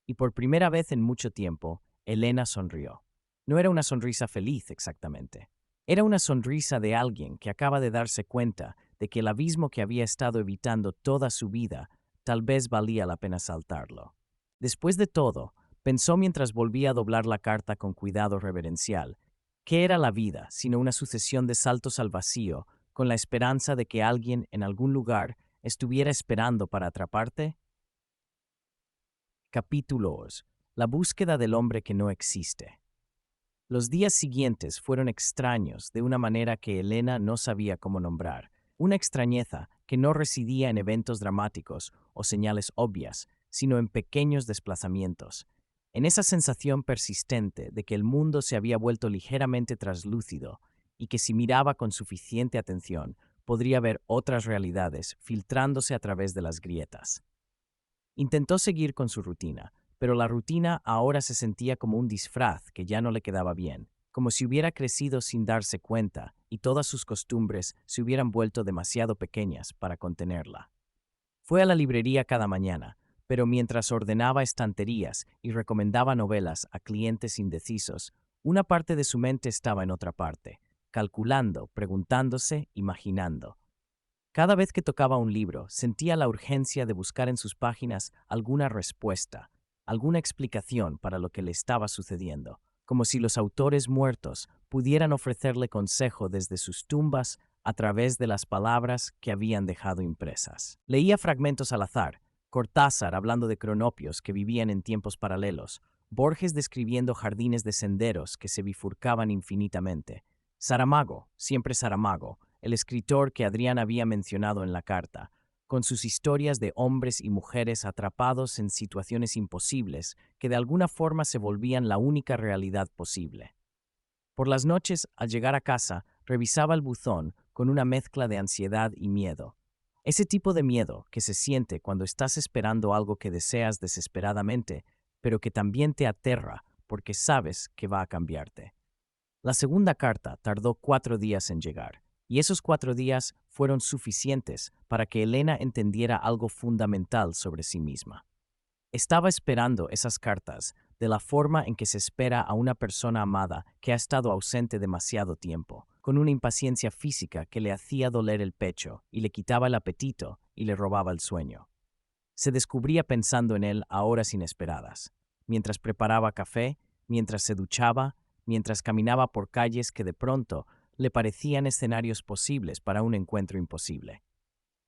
Y por primera vez en mucho tiempo, Elena sonrió. No era una sonrisa feliz exactamente. Era una sonrisa de alguien que acaba de darse cuenta de que el abismo que había estado evitando toda su vida tal vez valía la pena saltarlo. Después de todo, pensó mientras volvía a doblar la carta con cuidado reverencial, ¿qué era la vida sino una sucesión de saltos al vacío con la esperanza de que alguien en algún lugar estuviera esperando para atraparte? Capítulos. La búsqueda del hombre que no existe. Los días siguientes fueron extraños de una manera que Elena no sabía cómo nombrar, una extrañeza que no residía en eventos dramáticos o señales obvias, sino en pequeños desplazamientos, en esa sensación persistente de que el mundo se había vuelto ligeramente traslúcido y que si miraba con suficiente atención podría ver otras realidades filtrándose a través de las grietas. Intentó seguir con su rutina, pero la rutina ahora se sentía como un disfraz que ya no le quedaba bien, como si hubiera crecido sin darse cuenta y todas sus costumbres se hubieran vuelto demasiado pequeñas para contenerla. Fue a la librería cada mañana, pero mientras ordenaba estanterías y recomendaba novelas a clientes indecisos, una parte de su mente estaba en otra parte, calculando, preguntándose, imaginando. Cada vez que tocaba un libro, sentía la urgencia de buscar en sus páginas alguna respuesta, alguna explicación para lo que le estaba sucediendo, como si los autores muertos pudieran ofrecerle consejo desde sus tumbas a través de las palabras que habían dejado impresas. Leía fragmentos al azar, Cortázar hablando de cronopios que vivían en tiempos paralelos, Borges describiendo jardines de senderos que se bifurcaban infinitamente, Saramago, siempre Saramago, el escritor que Adrián había mencionado en la carta, con sus historias de hombres y mujeres atrapados en situaciones imposibles que de alguna forma se volvían la única realidad posible. Por las noches, al llegar a casa, revisaba el buzón con una mezcla de ansiedad y miedo. Ese tipo de miedo que se siente cuando estás esperando algo que deseas desesperadamente, pero que también te aterra porque sabes que va a cambiarte. La segunda carta tardó 4 días en llegar, y esos 4 días fueron suficientes para que Elena entendiera algo fundamental sobre sí misma. Estaba esperando esas cartas de la forma en que se espera a una persona amada que ha estado ausente demasiado tiempo, con una impaciencia física que le hacía doler el pecho y le quitaba el apetito y le robaba el sueño. Se descubría pensando en él a horas inesperadas, mientras preparaba café, mientras se duchaba, mientras caminaba por calles que de pronto le parecían escenarios posibles para un encuentro imposible.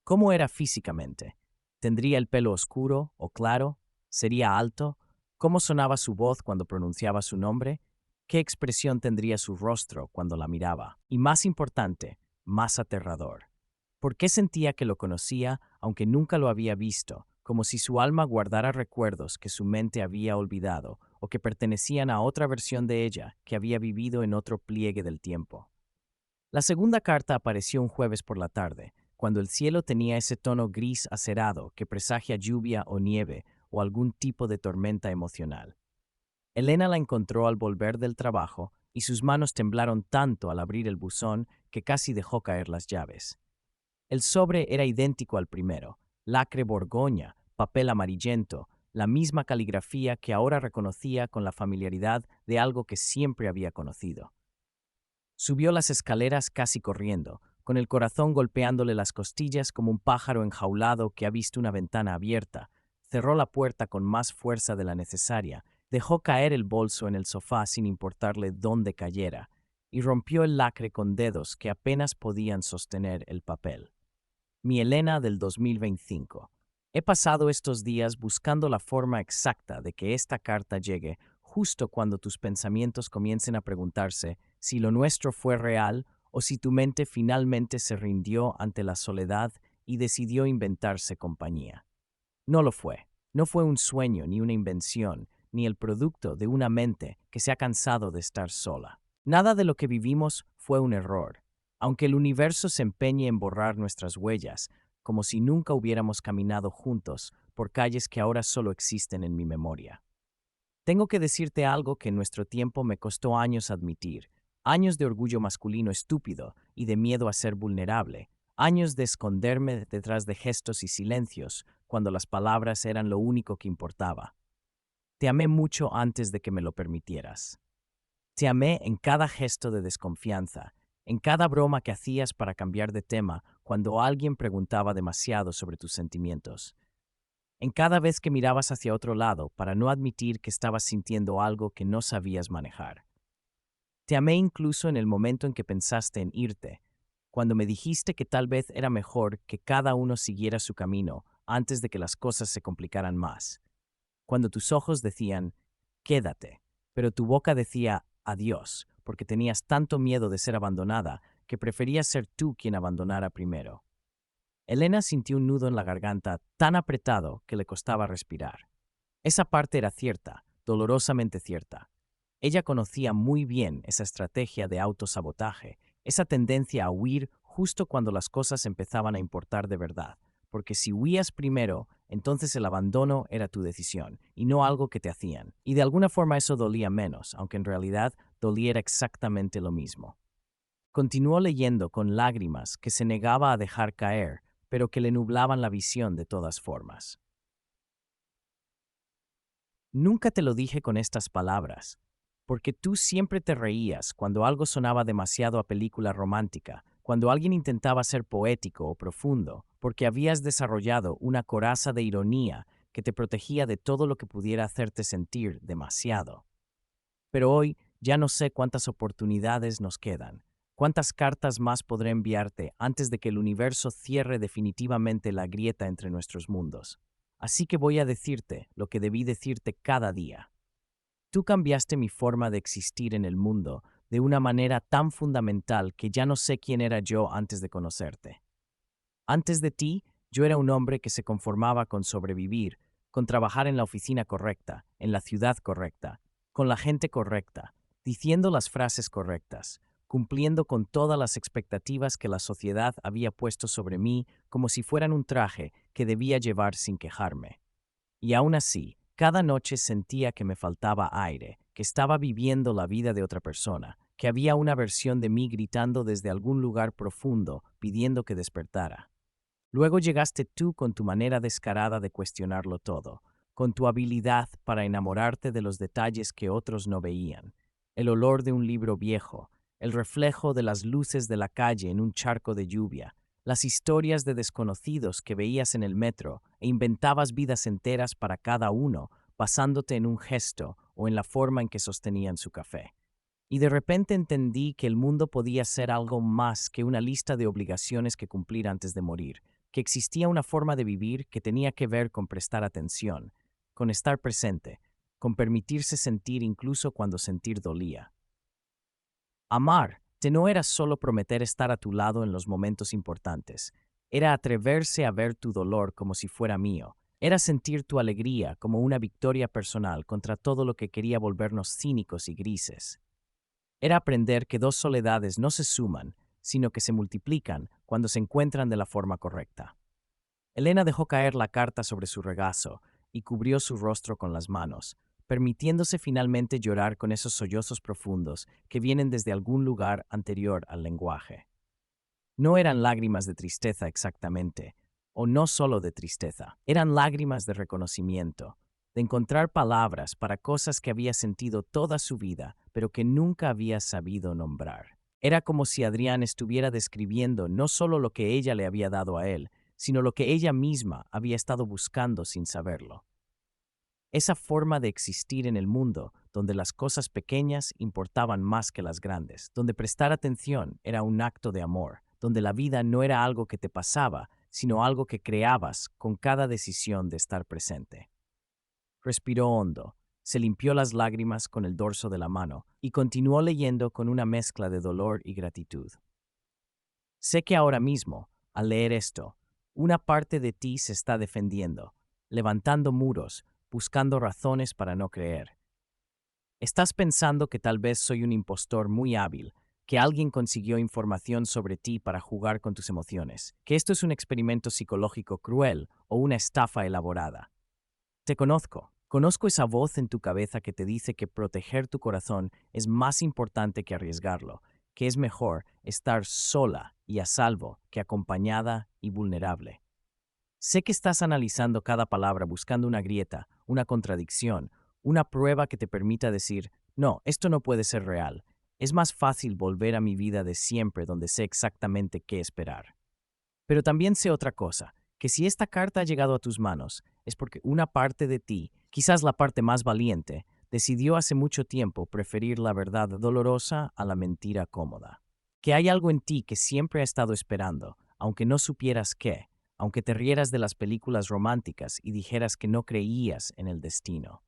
¿Cómo era físicamente? ¿Tendría el pelo oscuro o claro? ¿Sería alto? ¿Cómo sonaba su voz cuando pronunciaba su nombre? ¿Qué expresión tendría su rostro cuando la miraba? Y más importante, más aterrador. ¿Por qué sentía que lo conocía aunque nunca lo había visto, como si su alma guardara recuerdos que su mente había olvidado o que pertenecían a otra versión de ella que había vivido en otro pliegue del tiempo? La segunda carta apareció un jueves por la tarde, cuando el cielo tenía ese tono gris acerado que presagia lluvia o nieve o algún tipo de tormenta emocional. Elena la encontró al volver del trabajo y sus manos temblaron tanto al abrir el buzón que casi dejó caer las llaves. El sobre era idéntico al primero, lacre borgoña, papel amarillento, la misma caligrafía que ahora reconocía con la familiaridad de algo que siempre había conocido. Subió las escaleras casi corriendo, con el corazón golpeándole las costillas como un pájaro enjaulado que ha visto una ventana abierta. Cerró la puerta con más fuerza de la necesaria, dejó caer el bolso en el sofá sin importarle dónde cayera, y rompió el lacre con dedos que apenas podían sostener el papel. Mi Elena del 2025. He pasado estos días buscando la forma exacta de que esta carta llegue justo cuando tus pensamientos comiencen a preguntarse si lo nuestro fue real o si tu mente finalmente se rindió ante la soledad y decidió inventarse compañía. No lo fue. No fue un sueño ni una invención, ni el producto de una mente que se ha cansado de estar sola. Nada de lo que vivimos fue un error, aunque el universo se empeñe en borrar nuestras huellas, como si nunca hubiéramos caminado juntos por calles que ahora solo existen en mi memoria. Tengo que decirte algo que en nuestro tiempo me costó años admitir, años de orgullo masculino estúpido y de miedo a ser vulnerable, años de esconderme detrás de gestos y silencios cuando las palabras eran lo único que importaba. Te amé mucho antes de que me lo permitieras. Te amé en cada gesto de desconfianza, en cada broma que hacías para cambiar de tema cuando alguien preguntaba demasiado sobre tus sentimientos, en cada vez que mirabas hacia otro lado para no admitir que estabas sintiendo algo que no sabías manejar. Te amé incluso en el momento en que pensaste en irte, cuando me dijiste que tal vez era mejor que cada uno siguiera su camino antes de que las cosas se complicaran más. Cuando tus ojos decían, quédate, pero tu boca decía, adiós, porque tenías tanto miedo de ser abandonada que preferías ser tú quien abandonara primero. Elena sintió un nudo en la garganta tan apretado que le costaba respirar. Esa parte era cierta, dolorosamente cierta. Ella conocía muy bien esa estrategia de autosabotaje, esa tendencia a huir justo cuando las cosas empezaban a importar de verdad, porque si huías primero, entonces el abandono era tu decisión, y no algo que te hacían. Y de alguna forma eso dolía menos, aunque en realidad doliera exactamente lo mismo. Continuó leyendo con lágrimas que se negaba a dejar caer, pero que le nublaban la visión de todas formas. Nunca te lo dije con estas palabras, porque tú siempre te reías cuando algo sonaba demasiado a película romántica, cuando alguien intentaba ser poético o profundo, porque habías desarrollado una coraza de ironía que te protegía de todo lo que pudiera hacerte sentir demasiado. Pero hoy ya no sé cuántas oportunidades nos quedan, cuántas cartas más podré enviarte antes de que el universo cierre definitivamente la grieta entre nuestros mundos. Así que voy a decirte lo que debí decirte cada día. Tú cambiaste mi forma de existir en el mundo de una manera tan fundamental que ya no sé quién era yo antes de conocerte. Antes de ti, yo era un hombre que se conformaba con sobrevivir, con trabajar en la oficina correcta, en la ciudad correcta, con la gente correcta, diciendo las frases correctas, cumpliendo con todas las expectativas que la sociedad había puesto sobre mí como si fueran un traje que debía llevar sin quejarme. Y aún así, cada noche sentía que me faltaba aire, que estaba viviendo la vida de otra persona, que había una versión de mí gritando desde algún lugar profundo pidiendo que despertara. Luego llegaste tú con tu manera descarada de cuestionarlo todo, con tu habilidad para enamorarte de los detalles que otros no veían, el olor de un libro viejo, el reflejo de las luces de la calle en un charco de lluvia, las historias de desconocidos que veías en el metro e inventabas vidas enteras para cada uno, basándote en un gesto o en la forma en que sostenían su café. Y de repente entendí que el mundo podía ser algo más que una lista de obligaciones que cumplir antes de morir, que existía una forma de vivir que tenía que ver con prestar atención, con estar presente, con permitirse sentir incluso cuando sentir dolía. Amarte no era solo prometer estar a tu lado en los momentos importantes, era atreverse a ver tu dolor como si fuera mío, era sentir tu alegría como una victoria personal contra todo lo que quería volvernos cínicos y grises. Era aprender que dos soledades no se suman, sino que se multiplican cuando se encuentran de la forma correcta. Elena dejó caer la carta sobre su regazo y cubrió su rostro con las manos, permitiéndose finalmente llorar con esos sollozos profundos que vienen desde algún lugar anterior al lenguaje. No eran lágrimas de tristeza exactamente, o no solo de tristeza. Eran lágrimas de reconocimiento, de encontrar palabras para cosas que había sentido toda su vida, pero que nunca había sabido nombrar. Era como si Adrián estuviera describiendo no solo lo que ella le había dado a él, sino lo que ella misma había estado buscando sin saberlo. Esa forma de existir en el mundo donde las cosas pequeñas importaban más que las grandes, donde prestar atención era un acto de amor, donde la vida no era algo que te pasaba, sino algo que creabas con cada decisión de estar presente. Respiró hondo, se limpió las lágrimas con el dorso de la mano y continuó leyendo con una mezcla de dolor y gratitud. Sé que ahora mismo, al leer esto, una parte de ti se está defendiendo, levantando muros, buscando razones para no creer. Estás pensando que tal vez soy un impostor muy hábil, que alguien consiguió información sobre ti para jugar con tus emociones, que esto es un experimento psicológico cruel o una estafa elaborada. Te conozco. Conozco esa voz en tu cabeza que te dice que proteger tu corazón es más importante que arriesgarlo, que es mejor estar sola y a salvo que acompañada y vulnerable. Sé que estás analizando cada palabra buscando una grieta, una contradicción, una prueba que te permita decir, no, esto no puede ser real. Es más fácil volver a mi vida de siempre donde sé exactamente qué esperar. Pero también sé otra cosa, que si esta carta ha llegado a tus manos, es porque una parte de ti, quizás la parte más valiente, decidió hace mucho tiempo preferir la verdad dolorosa a la mentira cómoda. Que hay algo en ti que siempre ha estado esperando, aunque no supieras qué, aunque te rieras de las películas románticas y dijeras que no creías en el destino.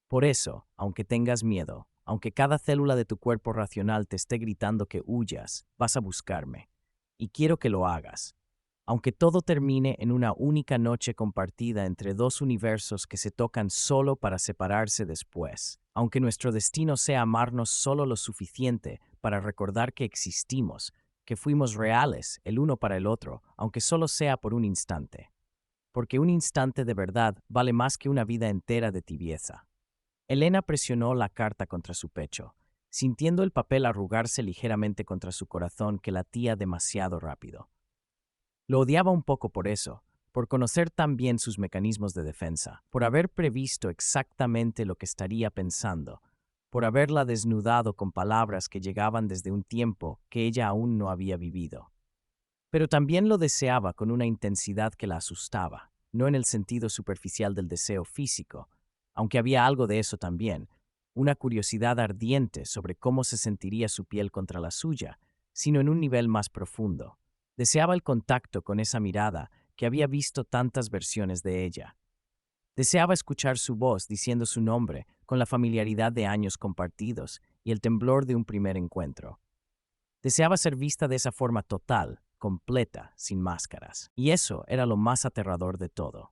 Por eso, aunque tengas miedo, aunque cada célula de tu cuerpo racional te esté gritando que huyas, vas a buscarme. Y quiero que lo hagas. Aunque todo termine en una única noche compartida entre dos universos que se tocan solo para separarse después. Aunque nuestro destino sea amarnos solo lo suficiente para recordar que existimos, que fuimos reales el uno para el otro, aunque solo sea por un instante. Porque un instante de verdad vale más que una vida entera de tibieza. Elena presionó la carta contra su pecho, sintiendo el papel arrugarse ligeramente contra su corazón que latía demasiado rápido. Lo odiaba un poco por eso, por conocer tan bien sus mecanismos de defensa, por haber previsto exactamente lo que estaría pensando, por haberla desnudado con palabras que llegaban desde un tiempo que ella aún no había vivido. Pero también lo deseaba con una intensidad que la asustaba, no en el sentido superficial del deseo físico, aunque había algo de eso también, una curiosidad ardiente sobre cómo se sentiría su piel contra la suya, sino en un nivel más profundo. Deseaba el contacto con esa mirada que había visto tantas versiones de ella. Deseaba escuchar su voz diciendo su nombre con la familiaridad de años compartidos y el temblor de un primer encuentro. Deseaba ser vista de esa forma total, completa, sin máscaras. Y eso era lo más aterrador de todo.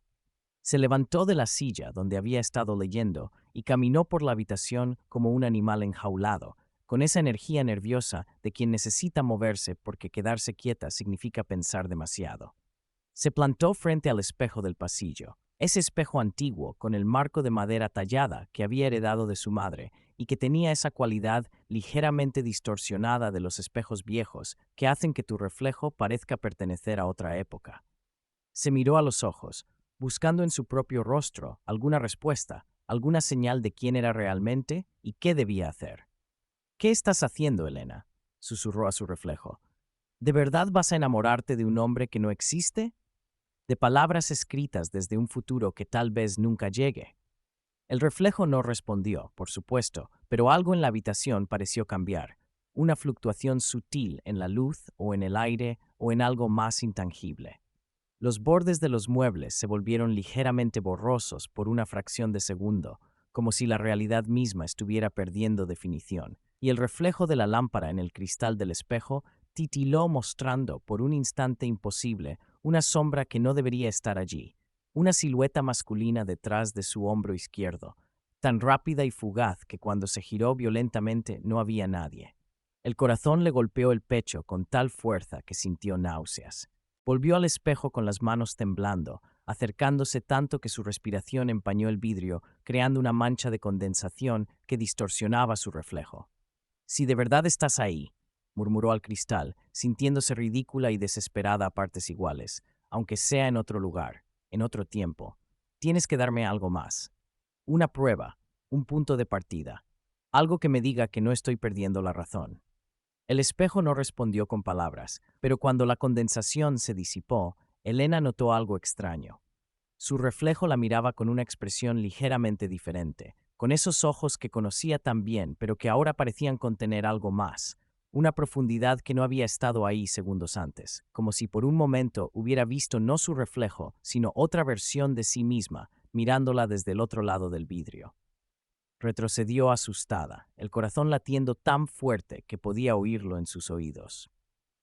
Se levantó de la silla donde había estado leyendo y caminó por la habitación como un animal enjaulado, con esa energía nerviosa de quien necesita moverse porque quedarse quieta significa pensar demasiado. Se plantó frente al espejo del pasillo, ese espejo antiguo con el marco de madera tallada que había heredado de su madre y que tenía esa cualidad ligeramente distorsionada de los espejos viejos que hacen que tu reflejo parezca pertenecer a otra época. Se miró a los ojos, buscando en su propio rostro alguna respuesta, alguna señal de quién era realmente y qué debía hacer. ¿Qué estás haciendo, Elena?, susurró a su reflejo. ¿De verdad vas a enamorarte de un hombre que no existe? De palabras escritas desde un futuro que tal vez nunca llegue. El reflejo no respondió, por supuesto, pero algo en la habitación pareció cambiar, una fluctuación sutil en la luz o en el aire o en algo más intangible. Los bordes de los muebles se volvieron ligeramente borrosos por una fracción de segundo, como si la realidad misma estuviera perdiendo definición, y el reflejo de la lámpara en el cristal del espejo titiló mostrando por un instante imposible una sombra que no debería estar allí, una silueta masculina detrás de su hombro izquierdo, tan rápida y fugaz que cuando se giró violentamente no había nadie. El corazón le golpeó el pecho con tal fuerza que sintió náuseas. Volvió al espejo con las manos temblando, acercándose tanto que su respiración empañó el vidrio, creando una mancha de condensación que distorsionaba su reflejo. Si de verdad estás ahí, murmuró al cristal, sintiéndose ridícula y desesperada a partes iguales, aunque sea en otro lugar, en otro tiempo. Tienes que darme algo más. Una prueba, un punto de partida. Algo que me diga que no estoy perdiendo la razón. El espejo no respondió con palabras, pero cuando la condensación se disipó, Elena notó algo extraño. Su reflejo la miraba con una expresión ligeramente diferente, con esos ojos que conocía tan bien, pero que ahora parecían contener algo más, una profundidad que no había estado ahí segundos antes, como si por un momento hubiera visto no su reflejo, sino otra versión de sí misma, mirándola desde el otro lado del vidrio. Retrocedió asustada, el corazón latiendo tan fuerte que podía oírlo en sus oídos.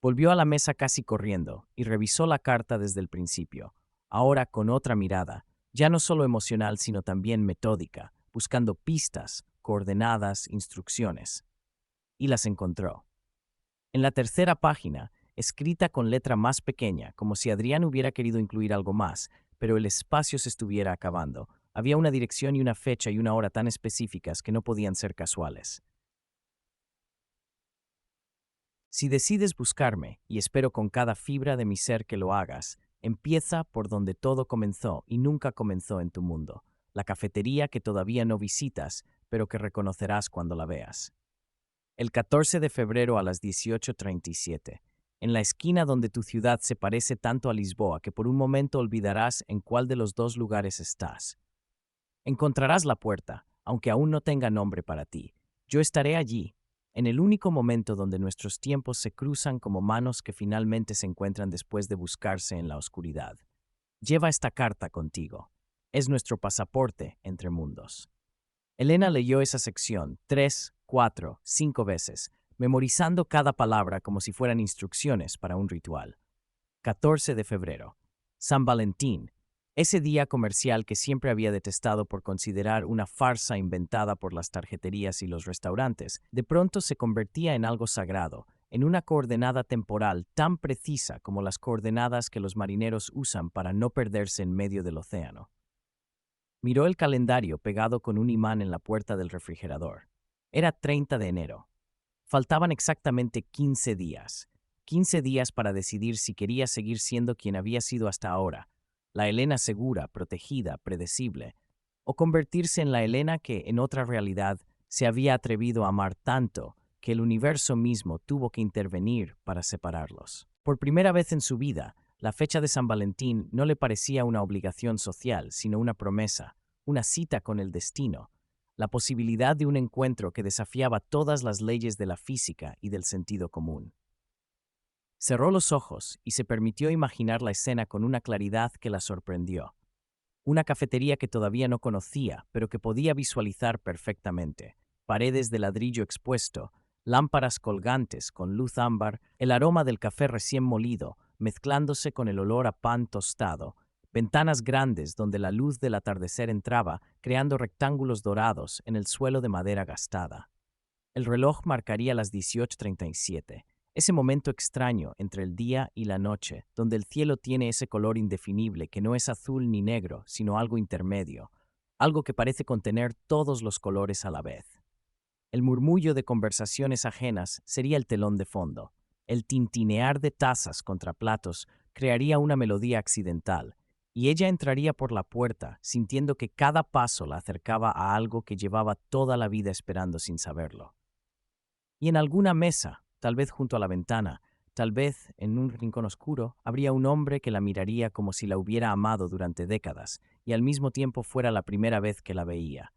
Volvió a la mesa casi corriendo y revisó la carta desde el principio, ahora con otra mirada, ya no solo emocional sino también metódica, buscando pistas, coordenadas, instrucciones. Y las encontró. En la tercera página, escrita con letra más pequeña, como si Adrián hubiera querido incluir algo más, pero el espacio se estuviera acabando, había una dirección y una fecha y una hora tan específicas que no podían ser casuales. Si decides buscarme, y espero con cada fibra de mi ser que lo hagas, empieza por donde todo comenzó y nunca comenzó en tu mundo, la cafetería que todavía no visitas, pero que reconocerás cuando la veas. El 14 de febrero a las 18:37, en la esquina donde tu ciudad se parece tanto a Lisboa que por un momento olvidarás en cuál de los dos lugares estás. Encontrarás la puerta, aunque aún no tenga nombre para ti. Yo estaré allí, en el único momento donde nuestros tiempos se cruzan como manos que finalmente se encuentran después de buscarse en la oscuridad. Lleva esta carta contigo. Es nuestro pasaporte entre mundos. Elena leyó esa sección 3, 4, 5 veces, memorizando cada palabra como si fueran instrucciones para un ritual. 14 de febrero. San Valentín. Ese día comercial que siempre había detestado por considerar una farsa inventada por las tarjeterías y los restaurantes, de pronto se convertía en algo sagrado, en una coordenada temporal tan precisa como las coordenadas que los marineros usan para no perderse en medio del océano. Miró el calendario pegado con un imán en la puerta del refrigerador. Era 30 de enero. Faltaban exactamente 15 días. 15 días para decidir si quería seguir siendo quien había sido hasta ahora, la Elena segura, protegida, predecible, o convertirse en la Elena que, en otra realidad, se había atrevido a amar tanto que el universo mismo tuvo que intervenir para separarlos. Por primera vez en su vida, la fecha de San Valentín no le parecía una obligación social, sino una promesa, una cita con el destino, la posibilidad de un encuentro que desafiaba todas las leyes de la física y del sentido común. Cerró los ojos y se permitió imaginar la escena con una claridad que la sorprendió. Una cafetería que todavía no conocía, pero que podía visualizar perfectamente. Paredes de ladrillo expuesto, lámparas colgantes con luz ámbar, el aroma del café recién molido, mezclándose con el olor a pan tostado, ventanas grandes donde la luz del atardecer entraba, creando rectángulos dorados en el suelo de madera gastada. El reloj marcaría las 18:37, ese momento extraño entre el día y la noche, donde el cielo tiene ese color indefinible que no es azul ni negro, sino algo intermedio, algo que parece contener todos los colores a la vez. El murmullo de conversaciones ajenas sería el telón de fondo. El tintinear de tazas contra platos crearía una melodía accidental, y ella entraría por la puerta, sintiendo que cada paso la acercaba a algo que llevaba toda la vida esperando sin saberlo. Y en alguna mesa, tal vez junto a la ventana, tal vez en un rincón oscuro, habría un hombre que la miraría como si la hubiera amado durante décadas, y al mismo tiempo fuera la primera vez que la veía.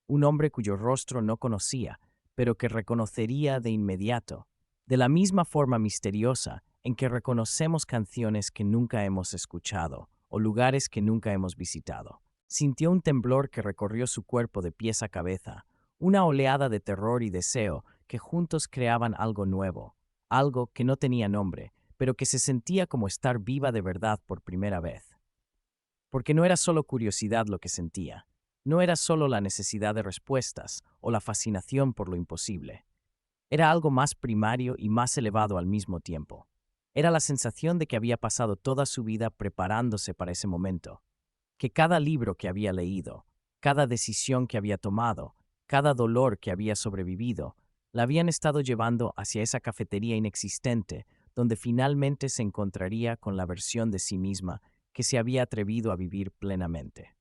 Un hombre cuyo rostro no conocía, pero que reconocería de inmediato, de la misma forma misteriosa en que reconocemos canciones que nunca hemos escuchado o lugares que nunca hemos visitado. Sintió un temblor que recorrió su cuerpo de pies a cabeza, una oleada de terror y deseo que juntos creaban algo nuevo, algo que no tenía nombre, pero que se sentía como estar viva de verdad por primera vez. Porque no era solo curiosidad lo que sentía, no era solo la necesidad de respuestas o la fascinación por lo imposible. Era algo más primario y más elevado al mismo tiempo. Era la sensación de que había pasado toda su vida preparándose para ese momento, que cada libro que había leído, cada decisión que había tomado, cada dolor que había sobrevivido, la habían estado llevando hacia esa cafetería inexistente, donde finalmente se encontraría con la versión de sí misma que se había atrevido a vivir plenamente.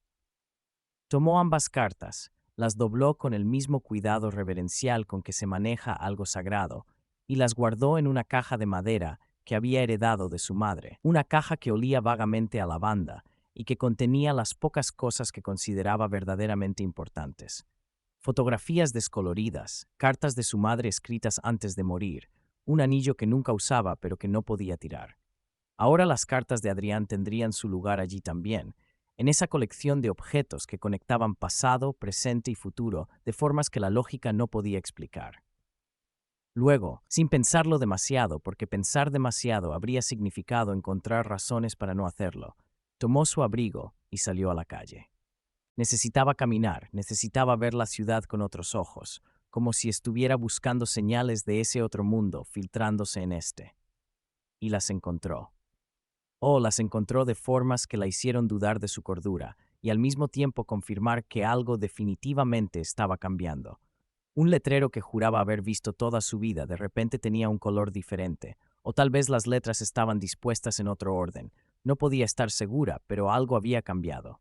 Tomó ambas cartas, las dobló con el mismo cuidado reverencial con que se maneja algo sagrado, y las guardó en una caja de madera que había heredado de su madre, una caja que olía vagamente a lavanda y que contenía las pocas cosas que consideraba verdaderamente importantes. Fotografías descoloridas, cartas de su madre escritas antes de morir, un anillo que nunca usaba pero que no podía tirar. Ahora las cartas de Adrián tendrían su lugar allí también, en esa colección de objetos que conectaban pasado, presente y futuro de formas que la lógica no podía explicar. Luego, sin pensarlo demasiado, porque pensar demasiado habría significado encontrar razones para no hacerlo, tomó su abrigo y salió a la calle. Necesitaba caminar, necesitaba ver la ciudad con otros ojos, como si estuviera buscando señales de ese otro mundo filtrándose en este. Y las encontró. Oh, las encontró de formas que la hicieron dudar de su cordura y al mismo tiempo confirmar que algo definitivamente estaba cambiando. Un letrero que juraba haber visto toda su vida de repente tenía un color diferente, o tal vez las letras estaban dispuestas en otro orden. No podía estar segura, pero algo había cambiado.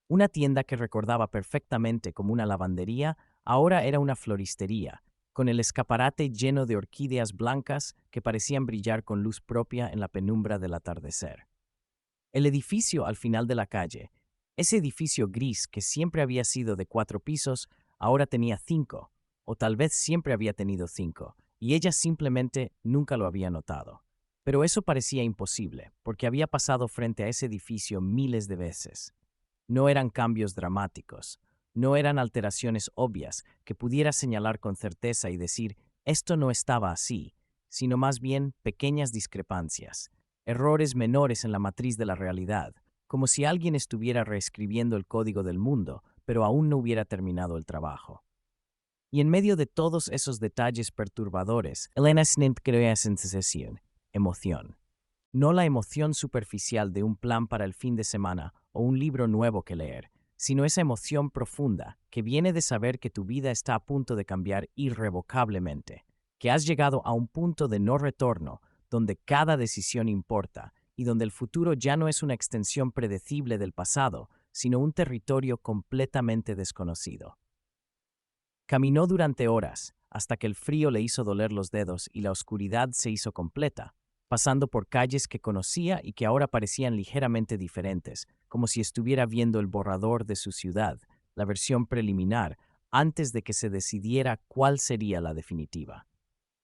Una tienda que recordaba perfectamente como una lavandería ahora era una floristería, con el escaparate lleno de orquídeas blancas que parecían brillar con luz propia en la penumbra del atardecer. El edificio al final de la calle, ese edificio gris que siempre había sido de 4 pisos, ahora tenía 5, o tal vez siempre había tenido 5, y ella simplemente nunca lo había notado. Pero eso parecía imposible, porque había pasado frente a ese edificio miles de veces. No eran cambios dramáticos, no eran alteraciones obvias que pudiera señalar con certeza y decir, esto no estaba así, sino más bien pequeñas discrepancias, errores menores en la matriz de la realidad, como si alguien estuviera reescribiendo el código del mundo, pero aún no hubiera terminado el trabajo. Y en medio de todos esos detalles perturbadores, Elena Snint crea sensación, emoción. No la emoción superficial de un plan para el fin de semana o un libro nuevo que leer, sino esa emoción profunda que viene de saber que tu vida está a punto de cambiar irrevocablemente, que has llegado a un punto de no retorno donde cada decisión importa y donde el futuro ya no es una extensión predecible del pasado, sino un territorio completamente desconocido. Caminó durante horas, hasta que el frío le hizo doler los dedos y la oscuridad se hizo completa, pasando por calles que conocía y que ahora parecían ligeramente diferentes, como si estuviera viendo el borrador de su ciudad, la versión preliminar, antes de que se decidiera cuál sería la definitiva.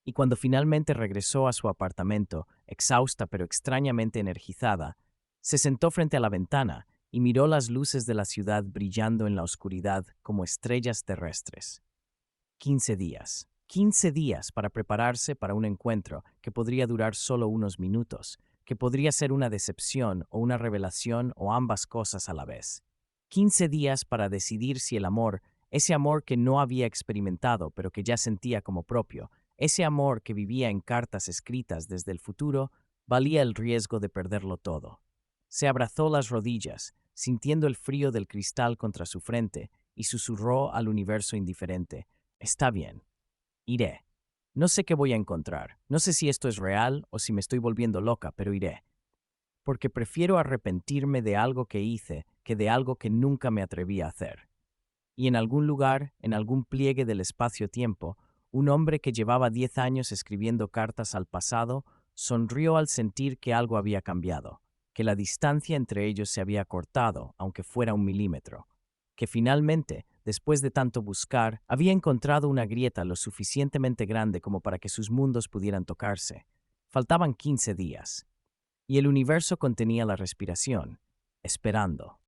Y cuando finalmente regresó a su apartamento, exhausta pero extrañamente energizada, se sentó frente a la ventana y miró las luces de la ciudad brillando en la oscuridad como estrellas terrestres. 15 días. 15 días para prepararse para un encuentro que podría durar solo unos minutos, que podría ser una decepción o una revelación o ambas cosas a la vez. 15 días para decidir si el amor, ese amor que no había experimentado pero que ya sentía como propio, ese amor que vivía en cartas escritas desde el futuro, valía el riesgo de perderlo todo. Se abrazó las rodillas, sintiendo el frío del cristal contra su frente, y susurró al universo indiferente: está bien, iré. No sé qué voy a encontrar, no sé si esto es real o si me estoy volviendo loca, pero iré. Porque prefiero arrepentirme de algo que hice que de algo que nunca me atreví a hacer. Y en algún lugar, en algún pliegue del espacio-tiempo, un hombre que llevaba 10 años escribiendo cartas al pasado sonrió al sentir que algo había cambiado, que la distancia entre ellos se había cortado, aunque fuera 1 milímetro, que finalmente, después de tanto buscar, había encontrado una grieta lo suficientemente grande como para que sus mundos pudieran tocarse. Faltaban 15 días, y el universo contenía la respiración, esperando.